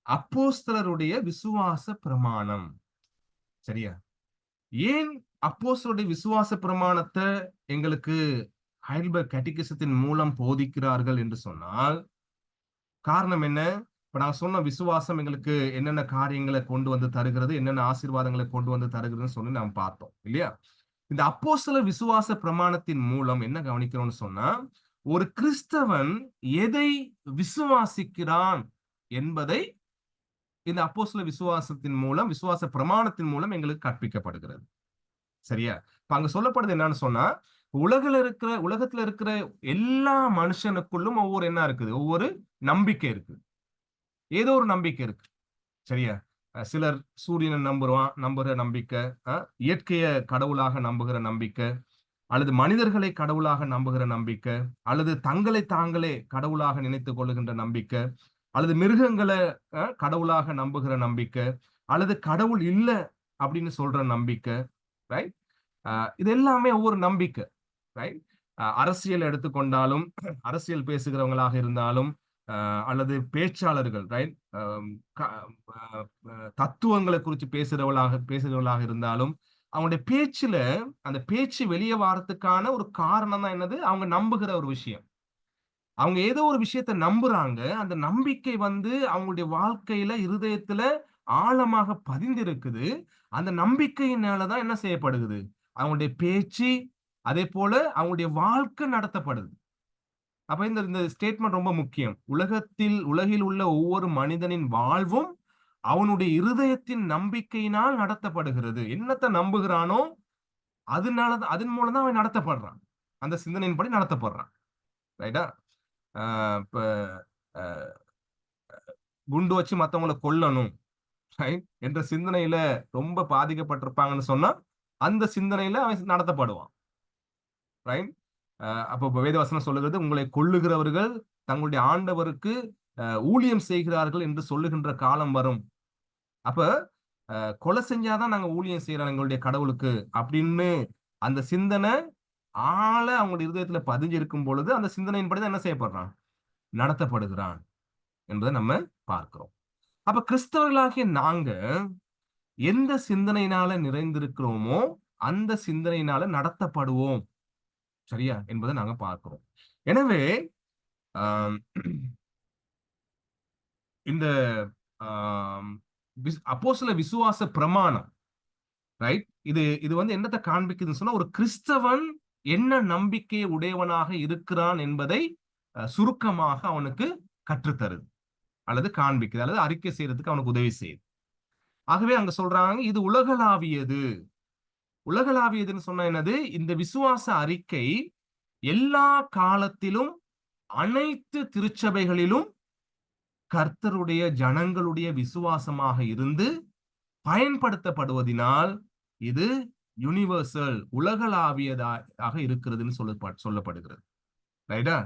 அப்போஸ்தலருடைய விசுவாச பிரமாணம். சரியா? ஏன் அப்போஸ்தலருடைய விசுவாச பிரமாணத்தை எங்களுக்கு ஹைடல்பர்க் கேட்டகிசத்தின் மூலம் போதிக்கிறார்கள் என்று சொன்னால், காரணம் என்ன? இப்ப நான் சொன்ன விசுவாசம் எங்களுக்கு என்னென்ன காரியங்களை கொண்டு வந்து தருகிறது, என்னென்ன ஆசீர்வாதங்களை கொண்டு வந்து தருகிறதுன்னு சொல்லி நாம் பார்த்தோம் இல்லையா? இந்த அப்போஸ்தலர் விசுவாச பிரமாணத்தின் மூலம் என்ன கவனிக்கிறோம்னு சொன்னா, ஒரு கிறிஸ்தவன் எதை விசுவாசிக்கிறான் என்பதை இந்த அப்போஸ்தலர் விசுவாசத்தின் மூலம், விசுவாச பிரமாணத்தின் மூலம் எங்களுக்கு கற்பிக்கப்படுகிறது. சரியா? இப்ப அங்க சொல்லப்படுது என்னன்னு சொன்னா, உலகத்துல இருக்கிற எல்லா மனுஷனுக்குள்ளும் ஒவ்வொரு என்ன இருக்குது? ஒவ்வொரு நம்பிக்கை இருக்கு. ஏதோ ஒரு நம்பிக்கை இருக்கு. சரியா? சிலர் சூரியனை நம்புற நம்பிக்கை, இயற்கைய கடவுளாக நம்புகிற நம்பிக்கை, அல்லது மனிதர்களை கடவுளாக நம்புகிற நம்பிக்கை, அல்லது தங்களை தாங்களே கடவுளாக நினைத்துக் கொள்ளுகின்ற நம்பிக்கை, அல்லது மிருகங்களை கடவுளாக நம்புகிற நம்பிக்கை, அல்லது கடவுள் இல்ல அப்படின்னு சொல்ற நம்பிக்கை. ரைட்? இது எல்லாமே ஒவ்வொரு நம்பிக்கை. ரைட்? அரசியல் எடுத்துக்கொண்டாலும், அரசியல் பேசுகிறவங்களாக இருந்தாலும், அல்லது பேச்சாளர்கள், ரைட், தத்துவங்களை குறித்து பேசுறவர்களாக இருந்தாலும், அவங்களுடைய பேச்சுல அந்த பேச்சு வெளியே வாரத்துக்கான ஒரு காரணம் தான் என்னது? அவங்க நம்புகிற ஒரு விஷயம். அவங்க ஏதோ ஒரு விஷயத்தை நம்புறாங்க. அந்த நம்பிக்கை அவங்களுடைய வாழ்க்கையில, இருதயத்துல ஆழமாக பதிந்திருக்குது. அந்த நம்பிக்கையினாலதான் என்ன செய்யப்படுகிறது? அவங்களுடைய பேச்சு, அதே போல அவங்களுடைய வாழ்க்கை நடத்தப்படுது. அப்ப இந்த இந்த ஸ்டேட்மெண்ட் ரொம்ப முக்கியம். உலகில் உள்ள ஒவ்வொரு மனிதனின் வாழ்வும் அவனுடைய இருதயத்தின் நம்பிக்கையினால் நடத்தப்படுகிறது. என்னத்த நம்புகிறானோ அதன் மூலம் தான் அவன் நடத்தப்படுறான். அந்த சிந்தனையின்படி நடத்தப்படுறான். ரைட்டா? இப்ப அ குண்டு வச்சு மத்தவங்கள கொல்லணும், ரைட், என்ற சிந்தனையில ரொம்ப பாதிக்கப்பட்டிருப்பாங்கன்னு சொன்னா, அந்த சிந்தனையில அவன் நடத்தப்படுவான். ரைட்? அப்ப வேதவசனம் சொல்லுகிறது, உங்களை கொல்லுகிறவர்கள் தங்களுடைய ஆண்டவருக்கு ஊழியம் செய்கிறார்கள் என்று சொல்லுகின்ற காலம் வரும். அப்ப கொலை செஞ்சாதான் நாங்க ஊழியம் செய்யறோம் எங்களுடைய கடவுளுக்கு அப்படின்னு அந்த சிந்தனை அவங்களுடைய இருதயத்துல பதிஞ்சிருக்கும் பொழுது, அந்த சிந்தனையின்படிதான் என்ன செய்யப்படுறான்? நடத்தப்படுகிறான் என்பதை நம்ம பார்க்கிறோம். அப்ப கிறிஸ்தவர்களாகிய நாங்க எந்த சிந்தனையினால நிறைந்திருக்கிறோமோ அந்த சிந்தனையினால நடத்தப்படுவோம். சரியா? என்பதை நாங்க பார்க்கிறோம். எனவே ஆம், இந்த அப்போஸ்தல விசுவாச பிரமாணம், ரைட், இது இது என்னத்தை காண்பிக்குதுன்னு சொன்னா, ஒரு கிறிஸ்தவன் என்ன நம்பிக்கை உடையவனாக இருக்கிறான் என்பதை சுருக்கமாக அவனுக்கு கற்றுத்தருது, அல்லது காண்பிக்குது, அல்லது அறிக்கை செய்யறதுக்கு அவனுக்கு உதவி செய்யுது. ஆகவே அங்க சொல்றாங்க, இது உலகளாவியது. உலகளாவியதுன்னு சொன்னா என்னது? இந்த விசுவாச அறிக்கை எல்லா காலத்திலும் அனைத்து திருச்சபைகளிலும் கர்த்தருடைய ஜனங்களுடைய விசுவாசமாக இருந்து பயன்படுத்தப்படுவதினால் இது யுனிவர்சல், உலகளாவியதாக இருக்கிறதுன்னு சொல்லப்படுகிறது. ரைட்டா?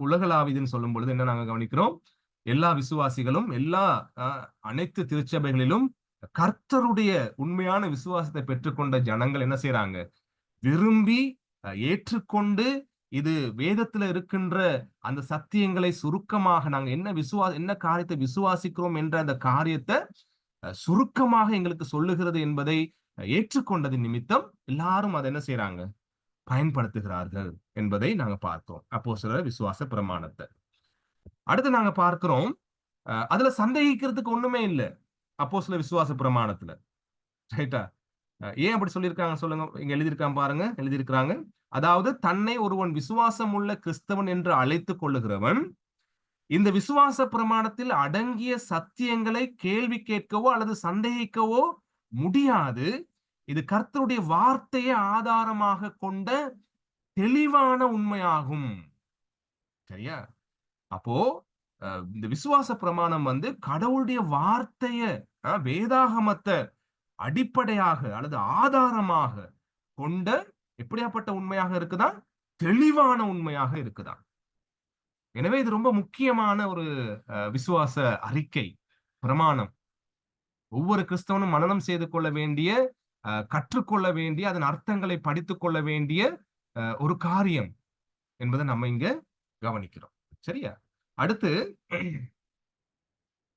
உலகளாவியதுன்னு சொல்லும் பொழுது என்ன நாங்க கவனிக்கிறோம்? எல்லா விசுவாசிகளும் அனைத்து திருச்சபைகளிலும் கர்த்தருடைய உண்மையான விசுவாசத்தை பெற்றுக்கொண்ட ஜனங்கள் என்ன செய்யறாங்க? விரும்பி ஏற்றுக்கொண்டு இது வேதத்துல இருக்கின்ற அந்த சத்தியங்களை சுருக்கமாக நாங்க என்ன காரியத்தை விசுவாசிக்கிறோம் என்ற அந்த காரியத்தை சுருக்கமாக எங்களுக்கு சொல்லுகிறது என்பதை ஏற்றுக்கொண்டதின் நிமித்தம் எல்லாரும் அதை என்ன செய்யறாங்க? பயன்படுத்துகிறார்கள் என்பதை நாங்க பார்த்தோம் அப்போஸ்தலர் விசுவாச பிரமாணத்தை. அடுத்து நாங்க பார்க்கிறோம், அதுல சந்தேகிக்கிறதுக்கு ஒண்ணுமே இல்லை அப்போஸ்தலர் விசுவாச பிரமாணத்துல. ரைட்டா? ஏன் அப்படி சொல்லியிருக்காங்க சொல்லுங்க. இங்க எழுதியிருக்கிறாங்க, அதாவது தன்னை ஒருவன் விசுவாசம் உள்ள கிறிஸ்தவன் என்று அழைத்துக் கொள்ளுகிறவன் இந்த விசுவாச பிரமாணத்தில் அடங்கிய சத்தியங்களை கேள்வி கேட்கவோ அல்லது சந்தேகிக்கவோ முடியாது. இது கர்த்தருடைய வார்த்தையை ஆதாரமாக கொண்ட தெளிவான உண்மையாகும். சரியா? அப்போ இந்த விசுவாச பிரமாணம் கடவுளுடைய வார்த்தைய, வேதாகமத்தை அடிப்படையாக அல்லது ஆதாரமாக கொண்ட எப்படியாப்பட்ட உண்மையாக இருக்குதா? தெளிவான உண்மையாக இருக்குதா. எனவே இது ரொம்ப முக்கியமான ஒரு விசுவாச அறிக்கை, பிரமாணம். ஒவ்வொரு கிறிஸ்தவனும் மனனம் செய்து கொள்ள வேண்டிய, கற்றுக்கொள்ள வேண்டிய, அதன் அர்த்தங்களை படித்துக் கொள்ள வேண்டிய ஒரு காரியம் என்பதை நம்ம இங்க கவனிக்கிறோம். சரியா? அடுத்து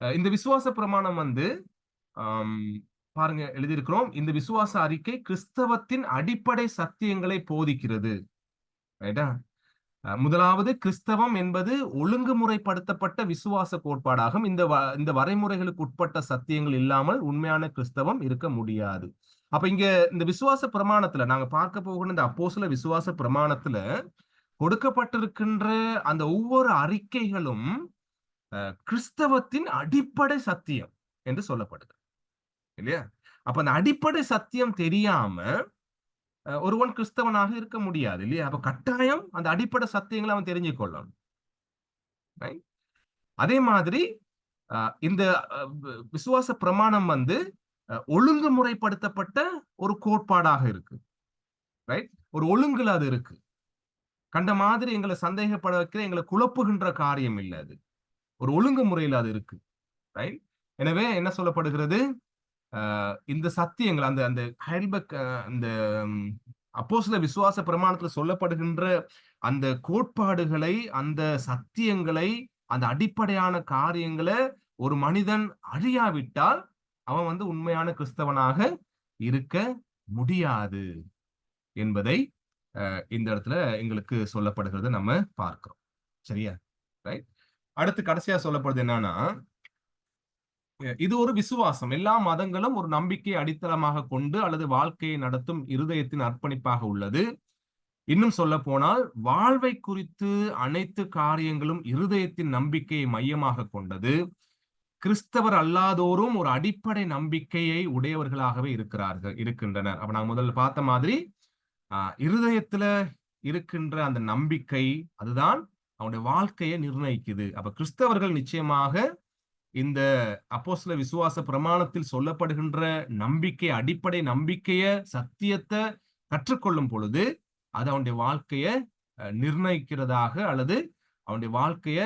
இந்த விசுவாச பிரமாணம் பாருங்க, எழுதியிருக்கிறோம், இந்த விசுவாச அறிக்கை கிறிஸ்தவத்தின் அடிப்படை சத்தியங்களை போதிக்கிறது. ரைட்டா? முதலாவது, கிறிஸ்தவம் என்பது ஒழுங்குமுறைப்படுத்தப்பட்ட விசுவாச கோட்பாடாகும். இந்த வரைமுறைகளுக்கு உட்பட்ட சத்தியங்கள் இல்லாமல் உண்மையான கிறிஸ்தவம் இருக்க முடியாது. அப்ப இங்க இந்த விசுவாச பிரமாணத்துல நாங்க பார்க்க போகிற இந்த அப்போஸ்தல விசுவாச பிரமாணத்துல கொடுக்கப்பட்டிருக்கின்ற அந்த ஒவ்வொரு அறிக்கைகளும் கிறிஸ்தவத்தின் அடிப்படை சத்தியம் என்று சொல்லப்படுது இல்லையா? அப்ப அந்த அடிப்படை சத்தியம் தெரியாம ஒருவன் கிறிஸ்தவனாக இருக்க முடியாது இல்லையா? அப்ப கட்டாயம் அந்த அடிப்படை சத்தியங்களை அவன் தெரிஞ்சுக்கொள்ளணும். அதே மாதிரி இந்த விசுவாச பிரமாணம் வந்து ஒழுங்குமுறைப்படுத்தப்பட்ட ஒரு கோட்பாடாக இருக்கு. ரைட்? ஒரு ஒழுங்குல அது இருக்கு. கண்ட மாதிரி எங்களை சந்தேகப்பட வைக்கிற, எங்களை குழப்புகின்ற காரியம் இல்ல அது. ஒரு ஒழுங்குமுறையில அது இருக்கு. ரைட்? எனவே என்ன சொல்லப்படுகிறது? இந்த சத்தியங்கள் அந்த அந்த ஹைல்பர்க் அந்த அப்போஸ்தல விசுவாச பிரமாணத்துல சொல்லப்படுகின்ற அந்த கோட்பாடுகளை, அந்த சத்தியங்களை, அந்த அடிப்படையான காரியங்களை ஒரு மனிதன் அறியாவிட்டால் அவன் வந்து உண்மையான கிறிஸ்தவனாக இருக்க முடியாது என்பதை இந்த இடத்துல எங்களுக்கு சொல்லப்படுகிறது நம்ம பார்க்கிறோம். சரியா? ரைட். அடுத்து கடைசியா சொல்லப்படுது என்னன்னா, இது ஒரு விசுவாசம். எல்லா மதங்களும் ஒரு நம்பிக்கையை அடித்தளமாக கொண்டு அல்லது வாழ்க்கையை நடத்தும் இருதயத்தின் அர்ப்பணிப்பாக உள்ளது. இன்னும் சொல்லப்போனால் வாழ்வை குறித்து அனைத்து காரியங்களும் இருதயத்தின் நம்பிக்கையை மையமாக கொண்டது. கிறிஸ்தவர் அல்லாதோரும் ஒரு அடிப்படை நம்பிக்கையை உடையவர்களாகவே இருக்கின்றனர். அப்ப நாங்க முதல்ல பார்த்த மாதிரி இருதயத்துல இருக்கின்ற அந்த நம்பிக்கை அதுதான் அவனுடைய வாழ்க்கையை நிர்ணயிக்குது. அப்ப கிறிஸ்தவர்கள் நிச்சயமாக இந்த அப்போஸ்தல விசுவாச பிரமாணத்தில் சொல்லப்படுகின்ற நம்பிக்கை, அடிப்படை நம்பிக்கைய, சத்தியத்தை கற்றுக்கொள்ளும் பொழுது அது அவனுடைய வாழ்க்கைய நிர்ணயிக்கிறதாக அல்லது அவனுடைய வாழ்க்கைய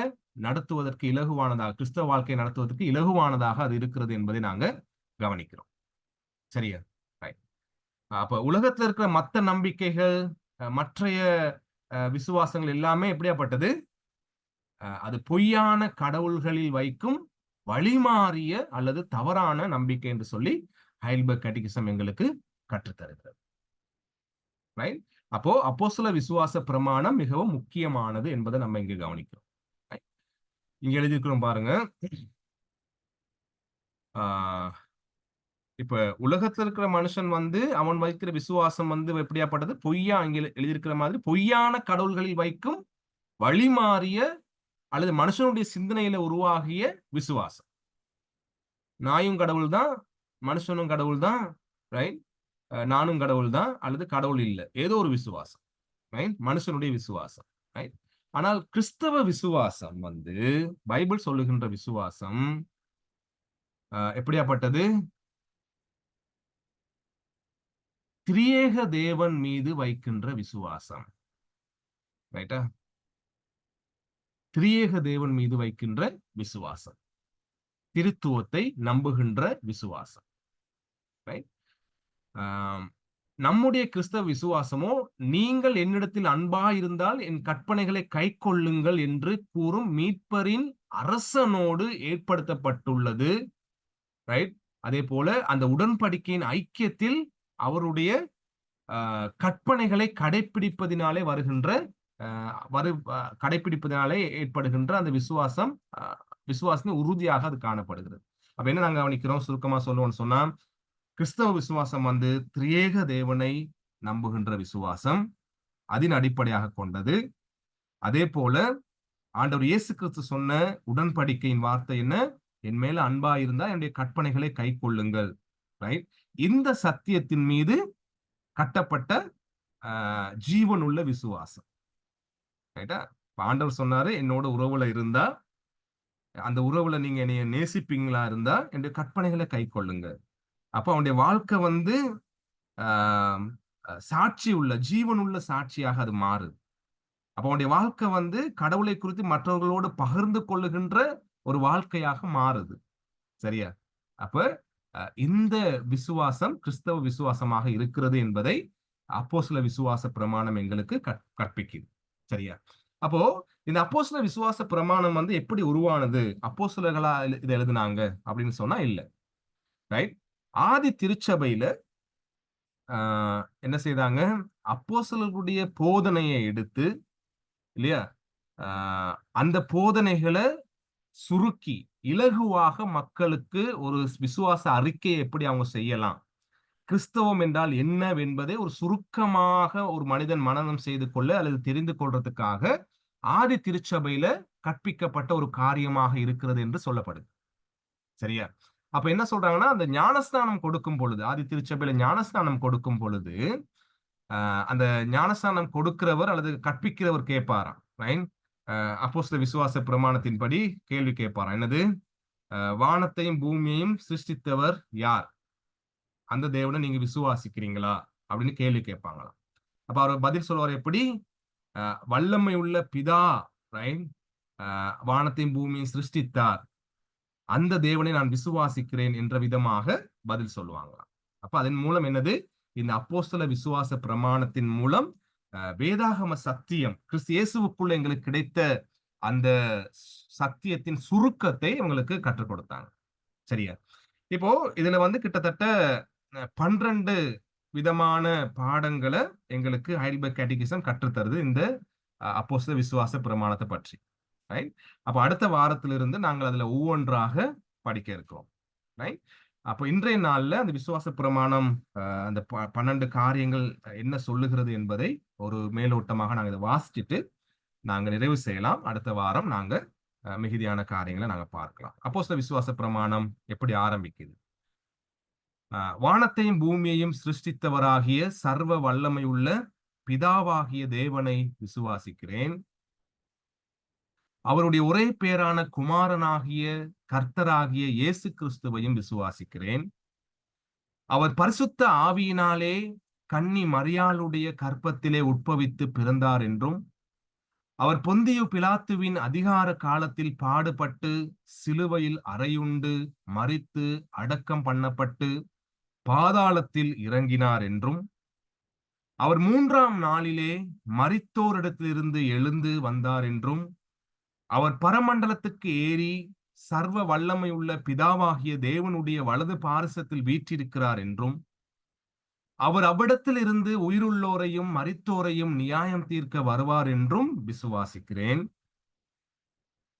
நடத்துவதற்கு இலகுவானதாக, கிறிஸ்தவ வாழ்க்கையை நடத்துவதற்கு இலகுவானதாக அது இருக்கிறது என்பதை நாங்க கவனிக்கிறோம். சரியா? அப்ப உலகத்துல இருக்கிற மத்த நம்பிக்கைகள், மற்றைய விசுவாசங்கள் எல்லாமே எப்படியாப்பட்டது? அது பொய்யான கடவுள்களில் வைக்கும் வழிமாறிய அல்லது தவறான நம்பிக்கை என்று சொல்லி ஹைல்பர்க் கேட்டகிசம் எங்களுக்கு கற்றுத்தருகிறது. ரைட்? அப்போ அப்போஸ்தல விசுவாச பிரமாணம் மிகவும் முக்கியமானது என்பதை நம்ம இங்க கவனிக்கிறோம். இங்க எழுதியிருக்கிறோம் பாருங்க. இப்ப உலகத்துல இருக்கிற மனுஷன் வந்து அவன் வைக்கிற விசுவாசம் வந்து எப்படியாப்பட்டது? பொய்யா, இங்க எழுதியிருக்கிற மாதிரி பொய்யான கடவுள்களில் வைக்கும் வழிமாறிய அல்லது மனுஷனுடைய சிந்தனையில உருவாகிய விசுவாசம். நாயும் கடவுள் தான், மனுஷனும் கடவுள் தான், ரைட்? நானும் கடவுள் தான், அல்லது கடவுள் இல்லை, ஏதோ ஒரு விசுவாசம், ரைட்? மனுஷனுடைய விசுவாசம், ரைட்? ஆனால் கிறிஸ்தவ விசுவாசம் வந்து பைபிள் சொல்லுகின்ற விசுவாசம் எப்படியாப்பட்டது? திரியேக தேவன் மீது வைக்கின்ற விசுவாசம். ரைட்டா? திரியேக தேவன் மீது வைக்கின்ற விசுவாசம், திருத்துவத்தை நம்புகின்ற விசுவாசம். ரைட்? நம்முடைய கிறிஸ்தவ விசுவாசமோ, நீங்கள் என்னிடத்தில் அன்பாயிருந்தால் என் கற்பனைகளை கைக்கொள்ளுங்கள் என்று கூறும் மீட்பரின் அரசனோடு ஏற்படுத்தப்பட்டுள்ளது. ரைட்? அதே போல அந்த உடன்படிக்கையின் ஐக்கியத்தில் அவருடைய கற்பனைகளை கடைபிடிப்பதினாலே கடைபிடிப்பதனாலே ஏற்படுகின்ற அந்த விசுவாசம் உறுதியாக அது காணப்படுகிறது. அப்ப என்ன நாங்க கவனிக்கிறோம்? சுருக்கமா சொல்லுவோம்னு சொன்னா, கிறிஸ்தவ விசுவாசம் வந்து திரியேக தேவனை நம்புகின்ற விசுவாசம், அதன் அடிப்படையாக கொண்டது. அதே போல ஆண்டவர் இயேசு கிறிஸ்து சொன்ன உடன்படிக்கையின் வார்த்தை என்ன? என் மேல அன்பா இருந்தா என்னுடைய கற்பனைகளை கை கொள்ளுங்கள். ரைட்? இந்த சத்தியத்தின் மீது கட்டப்பட்ட ஜீவன் உள்ள விசுவாசம். ரைட்டா? ஆண்டவர் சொன்னாரு, என்னோட உறவுல இருந்தா, அந்த உறவுல நீங்க என்னைய நேசிப்பீங்களா இருந்தா என்னுடைய கற்பனைகளை கை கொள்ளுங்க. அப்ப அவனுடைய வாழ்க்கை வந்து சாட்சி உள்ள, ஜீவன் உள்ள சாட்சியாக அது மாறுது. அப்ப அவனுடைய வாழ்க்கை வந்து கடவுளை குறித்து மற்றவர்களோடு பகிர்ந்து கொள்ளுகின்ற ஒரு வாழ்க்கையாக மாறுது. சரியா? அப்ப இந்த விசுவாசம் கிறிஸ்தவ விசுவாசமாக இருக்கிறது என்பதை அப்போஸ்தல விசுவாச பிரமாணம் எங்களுக்கு கற்பிக்குது. சரியா? அப்போ இந்த அப்போஸ்தல விசுவாச பிரமாணம் வந்து எப்படி உருவானது? அப்போஸ்தலர்களா இதை எழுதினாங்க அப்படின்னு சொன்னா இல்ல. ரைட்? ஆதி திருச்சபையில என்ன செய்தாங்க? அப்போஸ்தலர்களுடைய போதனையை எடுத்து, இல்லையா, அந்த போதனைகளை சுருக்கி இலகுவாக மக்களுக்கு ஒரு விசுவாச அறிக்கையை எப்படி அவங்க செய்யலாம், கிறிஸ்தவம் என்றால் என்னவென்பதை ஒரு சுருக்கமாக ஒரு மனிதன் மனனம் செய்து கொள்ள அல்லது தெரிந்து கொள்றதுக்காக ஆதி திருச்சபையில கற்பிக்கப்பட்ட ஒரு காரியமாக இருக்கிறது என்று சொல்லப்படுது. சரியா? அப்ப என்ன சொல்றாங்கன்னா, அந்த ஞானஸ்நானம் கொடுக்கும் பொழுது, ஆதி திருச்சபையில ஞானஸ்நானம் கொடுக்கும் பொழுது அந்த ஞானஸ்நானம் கொடுக்கிறவர் அல்லது கற்பிக்கிறவர் கேட்பாராம். ரைட்? அப்போஸ்தல விசுவாச பிரமாணத்தின்படி கேள்வி கேட்பாராம். என்னது? வானத்தையும் பூமியையும் சிருஷ்டித்தவர் யார்? அந்த தேவனை நீங்க விசுவாசிக்கிறீங்களா அப்படின்னு கேள்வி கேட்பாங்களாம். அப்ப அவர் பதில் சொல்லுவார் எப்படி? வல்லமை உள்ள பிதா, ரைட், வானத்தையும் பூமியையும் சிருஷ்டித்தார், அந்த தேவனை நான் விசுவாசிக்கிறேன் என்ற விதமாக பதில் சொல்லுவாங்களாம். அப்ப அதன் மூலம் என்னது? இந்த அப்போஸ்தல விசுவாச பிரமாணத்தின் மூலம் வேதாகம சத்தியம் கிறிஸ்து இயேசுவுக்குள்ள எங்களுக்கு கிடைத்த அந்த சத்தியத்தின் சுருக்கத்தை உங்களுக்கு கற்றுக் கொடுத்தாங்க. சரியா? இப்போ இதுல வந்து கிட்டத்தட்ட 12 விதமான பாடங்களை எங்களுக்கு ஹைடல்பர்க் கேட்டகிசம் கற்றுத்தருது இந்த அப்போஸ்தல விசுவாச பிரமாணத்தை பற்றி. ரைட்? அப்ப அடுத்த வாரத்திலிருந்து நாங்கள் அதுல ஒவ்வொன்றாக படிக்க இருக்கிறோம். ரைட்? அப்ப இன்றைய நாள்ல அந்த விசுவாச பிரமாணம் அந்த 12 காரியங்கள் என்ன சொல்லுகிறது என்பதை ஒரு மேலோட்டமாக நாங்க இதை வாசிச்சுட்டு நாங்க நிறைவு செய்யலாம். அடுத்த வாரம் நாங்க மிகுதியான காரியங்களை நாங்க பார்க்கலாம். அப்போஸ்தல விசுவாச பிரமாணம் எப்படி ஆரம்பிக்குது? வானத்தையும் பூமியையும் சிருஷ்டித்தவராகிய சர்வ வல்லமையுள்ள பிதாவாகிய தேவனை விசுவாசிக்கிறேன். அவருடைய ஒரே பேரான குமாரனாகிய கர்த்தராகிய இயேசு கிறிஸ்துவையும் விசுவாசிக்கிறேன். அவர் பரிசுத்த ஆவியினாலே கன்னி மரியாளுடைய கர்ப்பத்திலே உட்பவித்து பிறந்தார் என்றும், அவர் பொந்தியு பிலாத்துவின் அதிகார காலத்தில் பாடுபட்டு சிலுவையில் அறையுண்டு மரித்து அடக்கம் பண்ணப்பட்டு பாதாளத்தில் இறங்கினார் என்றும், அவர் 3ஆம் நாளிலே மரித்தோரிடத்திலிருந்து எழுந்து வந்தார் என்றும், அவர் பரமண்டலத்துக்கு ஏறி சர்வ வல்லமை உள்ள பிதாவாகிய தேவனுடைய வலது பாரிசத்தில் வீற்றிருக்கிறார் என்றும், அவர் அவ்விடத்தில் இருந்து உயிருள்ளோரையும் மரித்தோரையும் நியாயம் தீர்க்க வருவார் என்றும் விசுவாசிக்கிறேன்.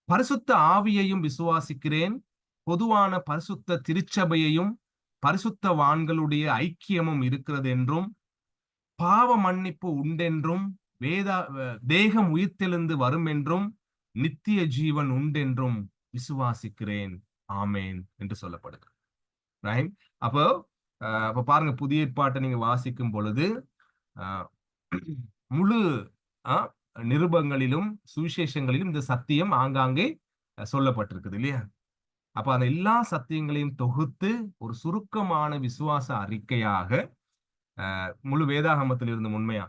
பரிசுத்த ஆவியையும் விசுவாசிக்கிறேன். பொதுவான பரிசுத்த திருச்சபையையும் பரிசுத்தவான்களுடைய ஐக்கியமும் இருக்கிறது என்றும், பாவ மன்னிப்பு உண்டென்றும், தேகம் உயிர்த்தெழுந்து வரும் என்றும், நித்திய ஜீவன் உண்டென்றும் விசுவாசிக்கிறேன். ஆமேன் என்று சொல்லப்படுது. ரைட்? அப்போ பாருங்க, புதிய ஏற்பாட்டை நீங்க வாசிக்கும் பொழுது முழு நிருபங்களிலும் சுவிசேஷங்களிலும் இந்த சத்தியம் ஆங்காங்கே சொல்லப்பட்டிருக்குது இல்லையா? அப்ப அந்த எல்லா சத்தியங்களையும் தொகுத்து ஒரு சுருக்கமான விசுவாச அறிக்கையாக முழு வேதாகமத்திலிருந்து உண்மையா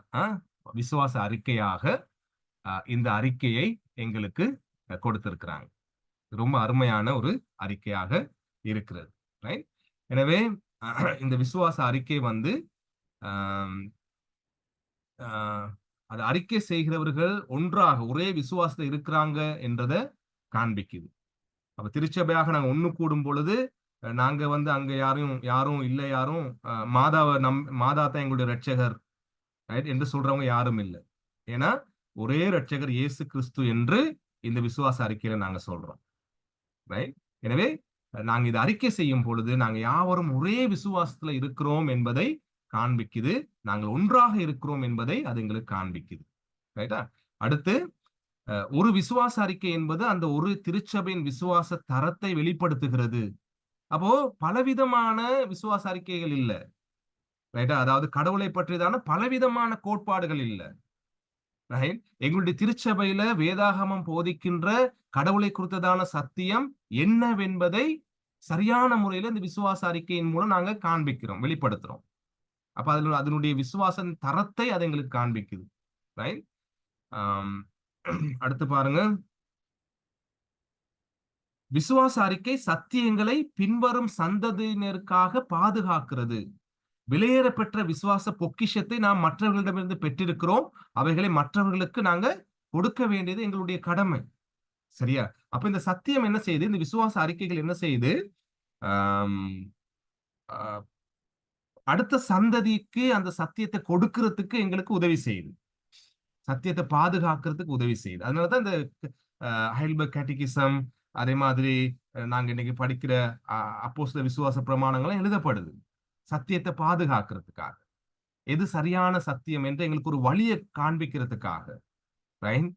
விசுவாச அறிக்கையாக இந்த அறிக்கையை எங்களுக்கு கொடுத்திருக்கிறாங்க. ரொம்ப அருமையான ஒரு அறிக்கையாக இருக்கிறது. ரைட்? எனவே இந்த விசுவாச அறிக்கை வந்து அது அறிக்கை செய்கிறவர்கள் ஒன்றாக ஒரே விசுவாசத்துல இருக்கிறாங்க என்றதை காண்பிக்குது. அப்ப திருச்சபையாக நாங்க ஒண்ணு கூடும் பொழுது நாங்க வந்து அங்க யாரும் இல்லை, யாரும் மாதா தான் எங்களுடைய ரட்சகர் என்று சொல்றவங்க யாரும் இல்லை. ஏன்னா ஒரே ரட்சகர் இயேசு கிறிஸ்து என்று இந்த விசுவாச அறிக்கையில நாங்க சொல்றோம். ரைட்? எனவே நாங்க இதை அறிக்கை செய்யும் பொழுது நாங்க யாவரும் ஒரே விசுவாசத்துல இருக்கிறோம் என்பதை காண்பிக்குது. நாங்கள் ஒன்றாக இருக்கிறோம் என்பதை அது எங்களுக்கு காண்பிக்குது. ரைட்டா? அடுத்து ஒரு விசுவாச அறிக்கை என்பது அந்த ஒரு திருச்சபையின் விசுவாச தரத்தை வெளிப்படுத்துகிறது. அப்போ பலவிதமான விசுவாச அறிக்கைகள் இல்ல. ரைட்டா? அதாவது கடவுளை பற்றியதான பலவிதமான கோட்பாடுகள் இல்ல. ரைட்? எங்களுடைய திருச்சபையில வேதாகமம் போதிக்கின்ற கடவுளை குறித்ததான சத்தியம் என்னவென்பதை சரியான முறையில இந்த விசுவாச அறிக்கையின் மூலம் நாங்க காண்பிக்கிறோம், வெளிப்படுத்துறோம். அப்ப அதனுடைய விசுவாச தரத்தை அது எங்களுக்கு காண்பிக்குது. ரைட்? அடுத்து பாருங்க, விசுவாச அறிக்கை சத்தியங்களை பின்வரும் சந்ததியினருக்காக பாதுகாக்கிறது. விலையேற பெற்ற விசுவாச பொக்கிஷத்தை நாம் மற்றவர்களிடமிருந்து பெற்றிருக்கிறோம். அவைகளை மற்றவர்களுக்கு நாங்க கொடுக்க வேண்டியது எங்களுடைய கடமை. சரியா? அப்ப இந்த சத்தியம் என்ன செய்யுது? இந்த விசுவாச அறிக்கைகள் என்ன செய்யுது? அடுத்த சந்ததிக்கு அந்த சத்தியத்தை கொடுக்கிறதுக்கு எங்களுக்கு உதவி செய்யுது. சத்தியத்தை பாதுகாக்கிறதுக்கு உதவி செய்யுது. அதனாலதான் இந்த ஹைடல்பர்க் கேட்டகிசம், அதே மாதிரி நாங்க இன்னைக்கு படிக்கிற அப்போஸ்தல விசுவாச பிரமாணங்களும் எழுதப்படுது சத்தியத்தை பாதுகாக்கிறதுக்காக. எது சரியான சத்தியம் என்று எங்களுக்கு ஒரு வழியை காண்பிக்கிறதுக்காக. ரைட்?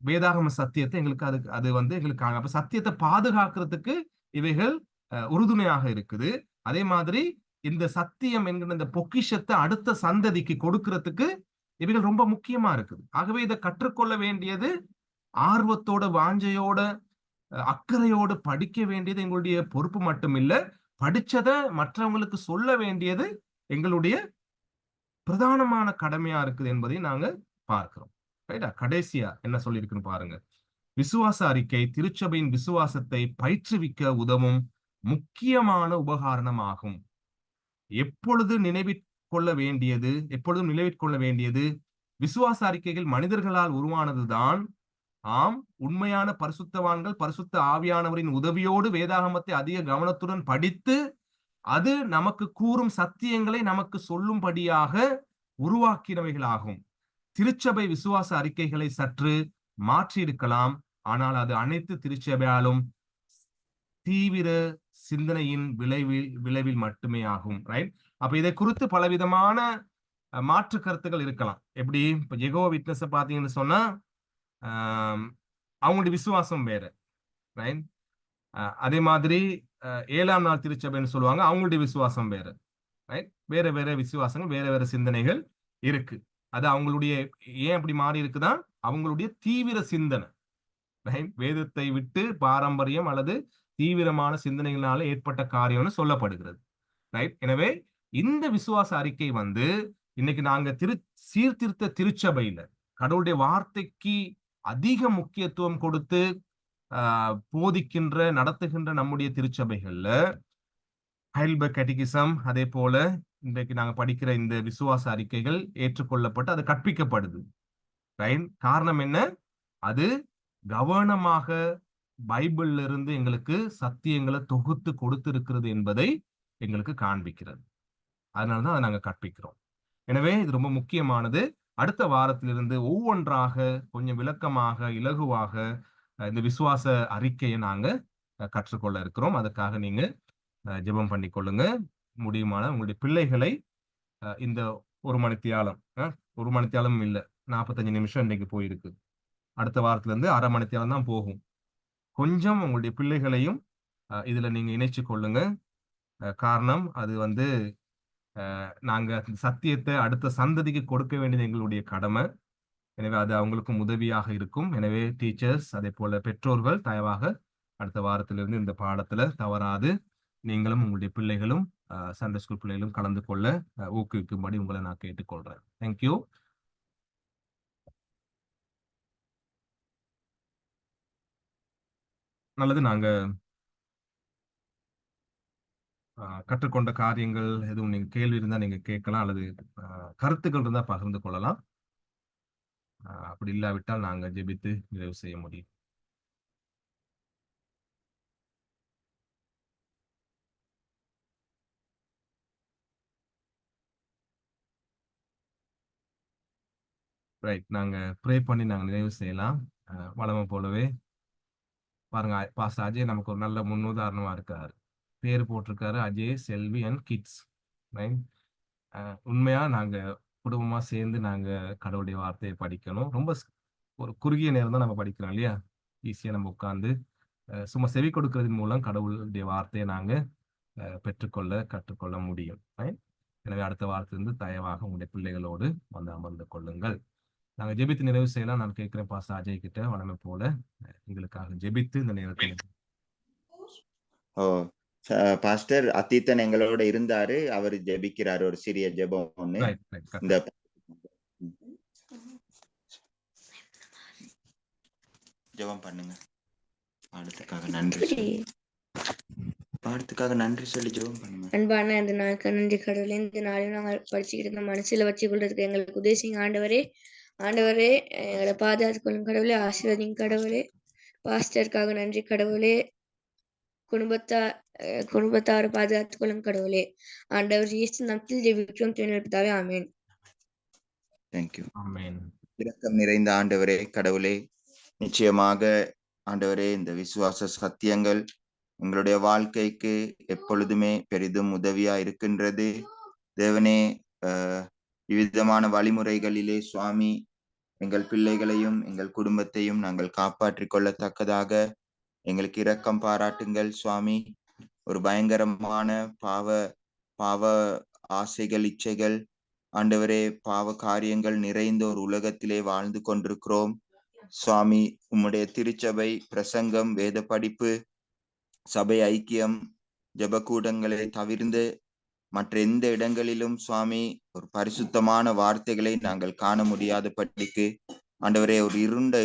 வேதாகம சத்தியத்தை எங்களுக்கு அது வந்து எங்களுக்கு அப்ப சத்தியத்தை பாதுகாக்கிறதுக்கு இவைகள் உறுதுணையாக இருக்குது. அதே மாதிரி இந்த சத்தியம் என்கிற இந்த பொக்கிஷத்தை அடுத்த சந்ததிக்கு கொடுக்கிறதுக்கு இவைகள் ரொம்ப முக்கியமா இருக்குது. ஆகவே இதை கற்றுக்கொள்ள வேண்டியது ஆர்வத்தோட வாஞ்சையோட அக்கறையோடு படிக்க வேண்டியது எங்களுடைய பொறுப்பு மட்டுமில்ல, படிச்சதை மற்றவங்களுக்கு சொல்ல வேண்டியது எங்களுடைய பிரதானமான கடமையா இருக்குது என்பதை நாங்க பார்க்கிறோம். ரைட்டா? கடைசியா என்ன சொல்லியிருக்குன்னு பாருங்க. விசுவாச அறிக்கை திருச்சபையின் விசுவாசத்தை பயிற்றுவிக்க உதவும் முக்கியமான உபகரணமாகும். எப்பொழுதும் நினைவிற்கொள்ள வேண்டியது விசுவாச அறிக்கைகள் மனிதர்களால் உருவானதுதான். ஆம், உண்மையான பரிசுத்தவான்கள் பரிசுத்த ஆவியானவரின் உதவியோடு வேதாகமத்தை அதிக கவனத்துடன் படித்து அது நமக்கு கூறும் சத்தியங்களை நமக்கு சொல்லும்படியாக உருவாக்கினவைகளாகும். திருச்சபை விசுவாச அறிக்கைகளை சற்று மாற்றியிருக்கலாம், ஆனால் அது அனைத்து திருச்சபையாலும் தீவிர சிந்தனையின் விளைவில் மட்டுமே ஆகும். ரைட்? அப்ப இதை குறித்து பலவிதமான மாற்று கருத்துக்கள் இருக்கலாம். எப்படி இப்ப யெகோவா விட்னஸ் பாத்தீங்கன்னு சொன்னா அவங்களுடைய விசுவாசம் வேற. ரைட்? அதே மாதிரி 7ஆம் நாள் திருச்சபைன்னு சொல்லுவாங்க, அவங்களுடைய விசுவாசம் வேற. ரைட்? வேற வேற விசுவாசங்கள், வேற வேற சிந்தனைகள் இருக்கு. அது அவங்களுடைய ஏன் அப்படி மாறி இருக்குதான் அவங்களுடைய தீவிர சிந்தனை. ரைட்? வேதத்தை விட்டு பாரம்பரியம் அல்லது தீவிரமான சிந்தனைகளால ஏற்பட்ட காரியம்னு சொல்லப்படுகிறது. ரைட்? எனவே இந்த விசுவாச அறிக்கை இன்னைக்கு நாங்க சீர்திருத்த திருச்சபையில கடவுளுடைய வார்த்தைக்கு அதிக முக்கியத்துவம் கொடுத்து போதிக்கின்ற நடத்துகின்ற நம்முடைய திருச்சபைகள்ல ஹைல்பர்க் கேட்டகிசம், அதே போல இன்றைக்கு நாங்க படிக்கிற இந்த விசுவாச அறிக்கைகள் ஏற்றுக்கொள்ளப்பட்டு அது கற்பிக்கப்படுது. ரைட்? காரணம் என்ன? அது கவனமாக பைபிள்ல இருந்து எங்களுக்கு சத்தியங்களை தொகுத்து கொடுத்திருக்கிறது என்பதை எங்களுக்கு காண்பிக்கிறது. அதனாலதான் அதை நாங்க கற்பிக்கிறோம். எனவே இது ரொம்ப முக்கியமானது. அடுத்த வாரத்திலிருந்து ஒவ்வொன்றாக கொஞ்சம் விளக்கமாக இலகுவாக இந்த விசுவாச அறிக்கையை நாங்க கற்றுக்கொள்ள இருக்கிறோம். அதுக்காக நீங்க ஜெபம் பண்ணி கொள்ளுங்க. முடியுமான உங்களுடைய பிள்ளைகளை இந்த 1 மணித்தியாலம் இல்ல 45 நிமிஷம் இன்னைக்கு போயிருக்கு. அடுத்த வாரத்துல இருந்து 1/2 மணித்தியாலம் தான் போகும். கொஞ்சம் உங்களுடைய பிள்ளைகளையும் இதுல நீங்க இணைச்சு கொள்ளுங்க. காரணம் அது நாங்க சத்தியத்தை அடுத்த சந்ததிக்கு கொடுக்க வேண்டியது எங்களுடைய கடமை. எனவே அது அவங்களுக்கும் உதவியாக இருக்கும். எனவே டீச்சர்ஸ், அதே போல பெற்றோர்கள் தயவாக அடுத்த வாரத்திலிருந்து இந்த பாடத்துல தவறாது நீங்களும் உங்களுடைய பிள்ளைகளும் சண்டே ஸ்கூல் பிள்ளைகளும் கலந்து கொள்ள ஊக்குவிக்கும்படி உங்களை நான் கேட்டுக்கொள்றேன். தேங்க்யூ. நல்லது. நாங்க கற்றுக்கொண்ட காரியங்கள் எதுவும் நீங்க கேள்வி இருந்தா நீங்க கேட்கலாம், அல்லது கருத்துக்கள் இருந்தா பகிர்ந்து கொள்ளலாம். அப்படி இல்லாவிட்டால் நாங்க ஜெபித்து நிறைவு செய்ய முடியும். ரைட். நாங்க ப்ரே பண்ணி நாங்க நிறைவு செய்யலாம். வழமை போலவே பாருங்க, பாஸ்டர் அஜய் நமக்கு ஒரு நல்ல முன்னுதாரணமா இருக்காரு. பேர் போட்டிருக்காரு அஜய், செல்வி அண்ட் கிட்ஸ். ரைட்? உண்மையா நாங்க குடும்பமா சேர்ந்து நாங்க கடவுளுடைய வார்த்தையை படிக்கணும். ரொம்ப ஒரு குறுகிய நேரம் தான் நம்ம படிக்கிறோம் இல்லையா? ஈஸியா நம்ம உட்கார்ந்து சும்மா செவி கொடுக்கறதன் மூலம் கடவுளுடைய வார்த்தையை நாங்க கற்றுக்கொள்ள முடியும். எனவே அடுத்த வாரத்திலிருந்து தயவாக உங்களுடைய பிள்ளைகளோடு அமர்ந்து கொள்ளுங்கள். நாங்க ஜெபித்து நிறைவு செய்யலாம். நான் கேட்கிறேன் பாஸ்டர் அஜய் கிட்ட வழமை போல எங்களுக்காக ஜெபித்து இந்த நேரத்தில். பாஸ்டர் அத்தீத்தன் எங்களோட இருந்தாரு, அவர் ஜெபிக்கிறாரு ஒரு சிறிய ஜெபம் ஒண்ணு. இந்த ஜெபம் பண்ணுங்க. பாடத்துக்காக நன்றி சொல்லி ஜெபம் பண்ணுங்க. அன்பான இந்த நாளுக்கு நன்றி கடவுளே. இந்த நாளையும் நாங்கள் படிச்சுக்கிட்டு இருந்த மனசுல வச்சு கொள்றதுக்கு எங்களுக்கு உதேசிங்க ஆண்டவரே. எங்களை பாதுகாத்து கொள்ளும் கடவுளே, ஆசீர்வதிங்க கடவுளே. பாஸ்டருக்காக நன்றி கடவுளே. குடும்பத்தாரை பாதுகாத்துக் கொள்ளும் கடவுளே. ஆண்டவர் இயேசு நாமத்தில் ஜெபிக்கிறோம் பிதாவே. ஆமென். தேங்க்யூ. ஆமென். இரக்கம் நிறைந்த ஆண்டவரே கடவுளே, நிச்சயமாக ஆண்டவரே இந்த விசுவாச சத்தியங்கள் எங்களுடைய வாழ்க்கைக்கு எப்பொழுதுமே பெரிதும் உதவியா இருக்கின்றது. தேவனே, விவிதமான வழிமுறைகளிலே சுவாமி எங்கள் பிள்ளைகளையும் எங்கள் குடும்பத்தையும் நாங்கள் காப்பாற்றிக் கொள்ளத்தக்கதாக எங்களுக்கு இரக்கம் பாராட்டுங்கள் சுவாமி. ஒரு பயங்கரமான பாவ ஆசைகள், இச்சைகள், ஆண்டவரே, பாவ காரியங்கள் நிறைந்த ஒரு உலகத்திலே வாழ்ந்து கொண்டிருக்கிறோம். சுவாமி உம்முடைய திருச்சபை பிரசங்கம் வேத படிப்பு சபை ஐக்கியம் ஜெபக்கூடங்களை தவிர்ந்து மற்ற எந்த இடங்களிலும் சுவாமி ஒரு பரிசுத்தமான வார்த்தைகளை நாங்கள் காண முடியாதபடிக்கு ஆண்டவரே ஒரு இருண்ட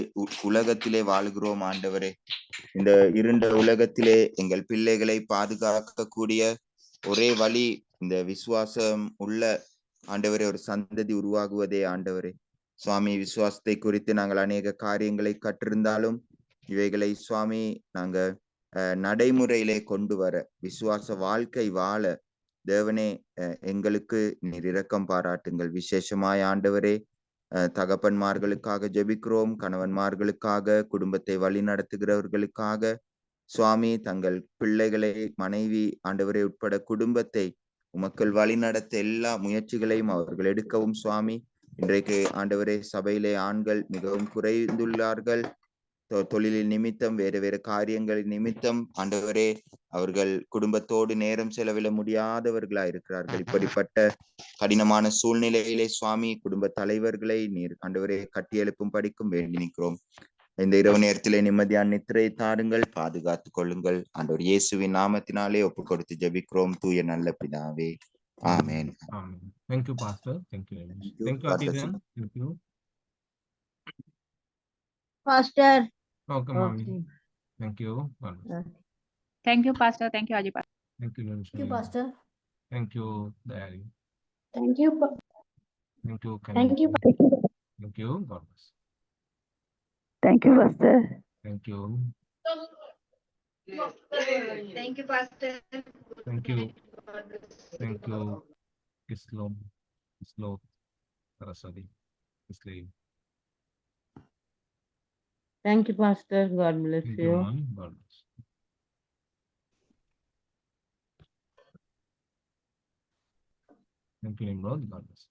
உலகத்திலே வாழ்கிறோம் ஆண்டவரே. இந்த இருண்ட உலகத்திலே எங்கள் பிள்ளைகளை பாதுகாக்கக்கூடிய ஒரே வழி இந்த விசுவாசம் உள்ள ஆண்டவரே ஒரு சந்ததி உருவாகுவதே ஆண்டவரே. சுவாமி விசுவாசத்தை குறித்து நாங்கள் அநேக காரியங்களை கற்றிருந்தாலும் இவைகளை சுவாமி நாங்க நடைமுறையிலே கொண்டு வர விசுவாச வாழ்க்கை வாழ தேவனே எங்களுக்கு நீர் இரக்கம் பாராட்டுங்கள். விசேஷமாய் ஆண்டவரே தகப்பன்மார்களுக்காக ஜெபிக்கிறோம், கணவன்மார்களுக்காக, குடும்பத்தை வழி நடத்துகிறவர்களுக்காக சுவாமி தங்கள் பிள்ளைகளை மனைவி ஆண்டவரை உட்பட குடும்பத்தை உமக்கள் வழி நடத்த எல்லா முயற்சிகளையும் அவர்கள் எடுக்கவும் சுவாமி. இன்றைக்கு ஆண்டவரே சபையிலே ஆண்கள் மிகவும் குறைந்துள்ளார்கள். தொழிலின் நிமித்தம் வேறு வேறு காரியங்களின் நிமித்தம் ஆண்டவரே அவர்கள் குடும்பத்தோடு நேரம் செலவிட முடியாதவர்களா இருக்கிறார்கள். இப்படிப்பட்ட கடினமான சூழ்நிலையிலே சுவாமி குடும்ப தலைவர்களை நீர் ஆண்டவரே கட்டியெழுப்பும் படிக்கும் வேண்டி நிற்கிறோம். இந்த இரவு நேரத்திலே நிம்மதியான நித்திரை தாருங்கள், பாதுகாத்துக் கொள்ளுங்கள். ஆண்டவர் இயேசுவின் நாமத்தினாலே ஒப்பு கொடுத்து ஜெபிக்கிறோம் தூய நல்ல பிதாவே. ஆமென். Thank you, Pastor. Thank you. Thank you, Adityan. Thank you. Pastor. Okay, mommy. Thank you. Thank you, Pastor. Thank you, Aji Pastor. Thank you, Thank you, Pastor. Thank you, Dayari. Thank you. Thank you, Thank you. Thank you. God bless. Thank you, Pastor. Thank you. Thank you, Pastor. Thank you. Thank you. Islam. Saraswati. Islam. Thank you, Pastor. God bless Thank you. you, Mom. God bless. Thank you, Nimrod. God bless.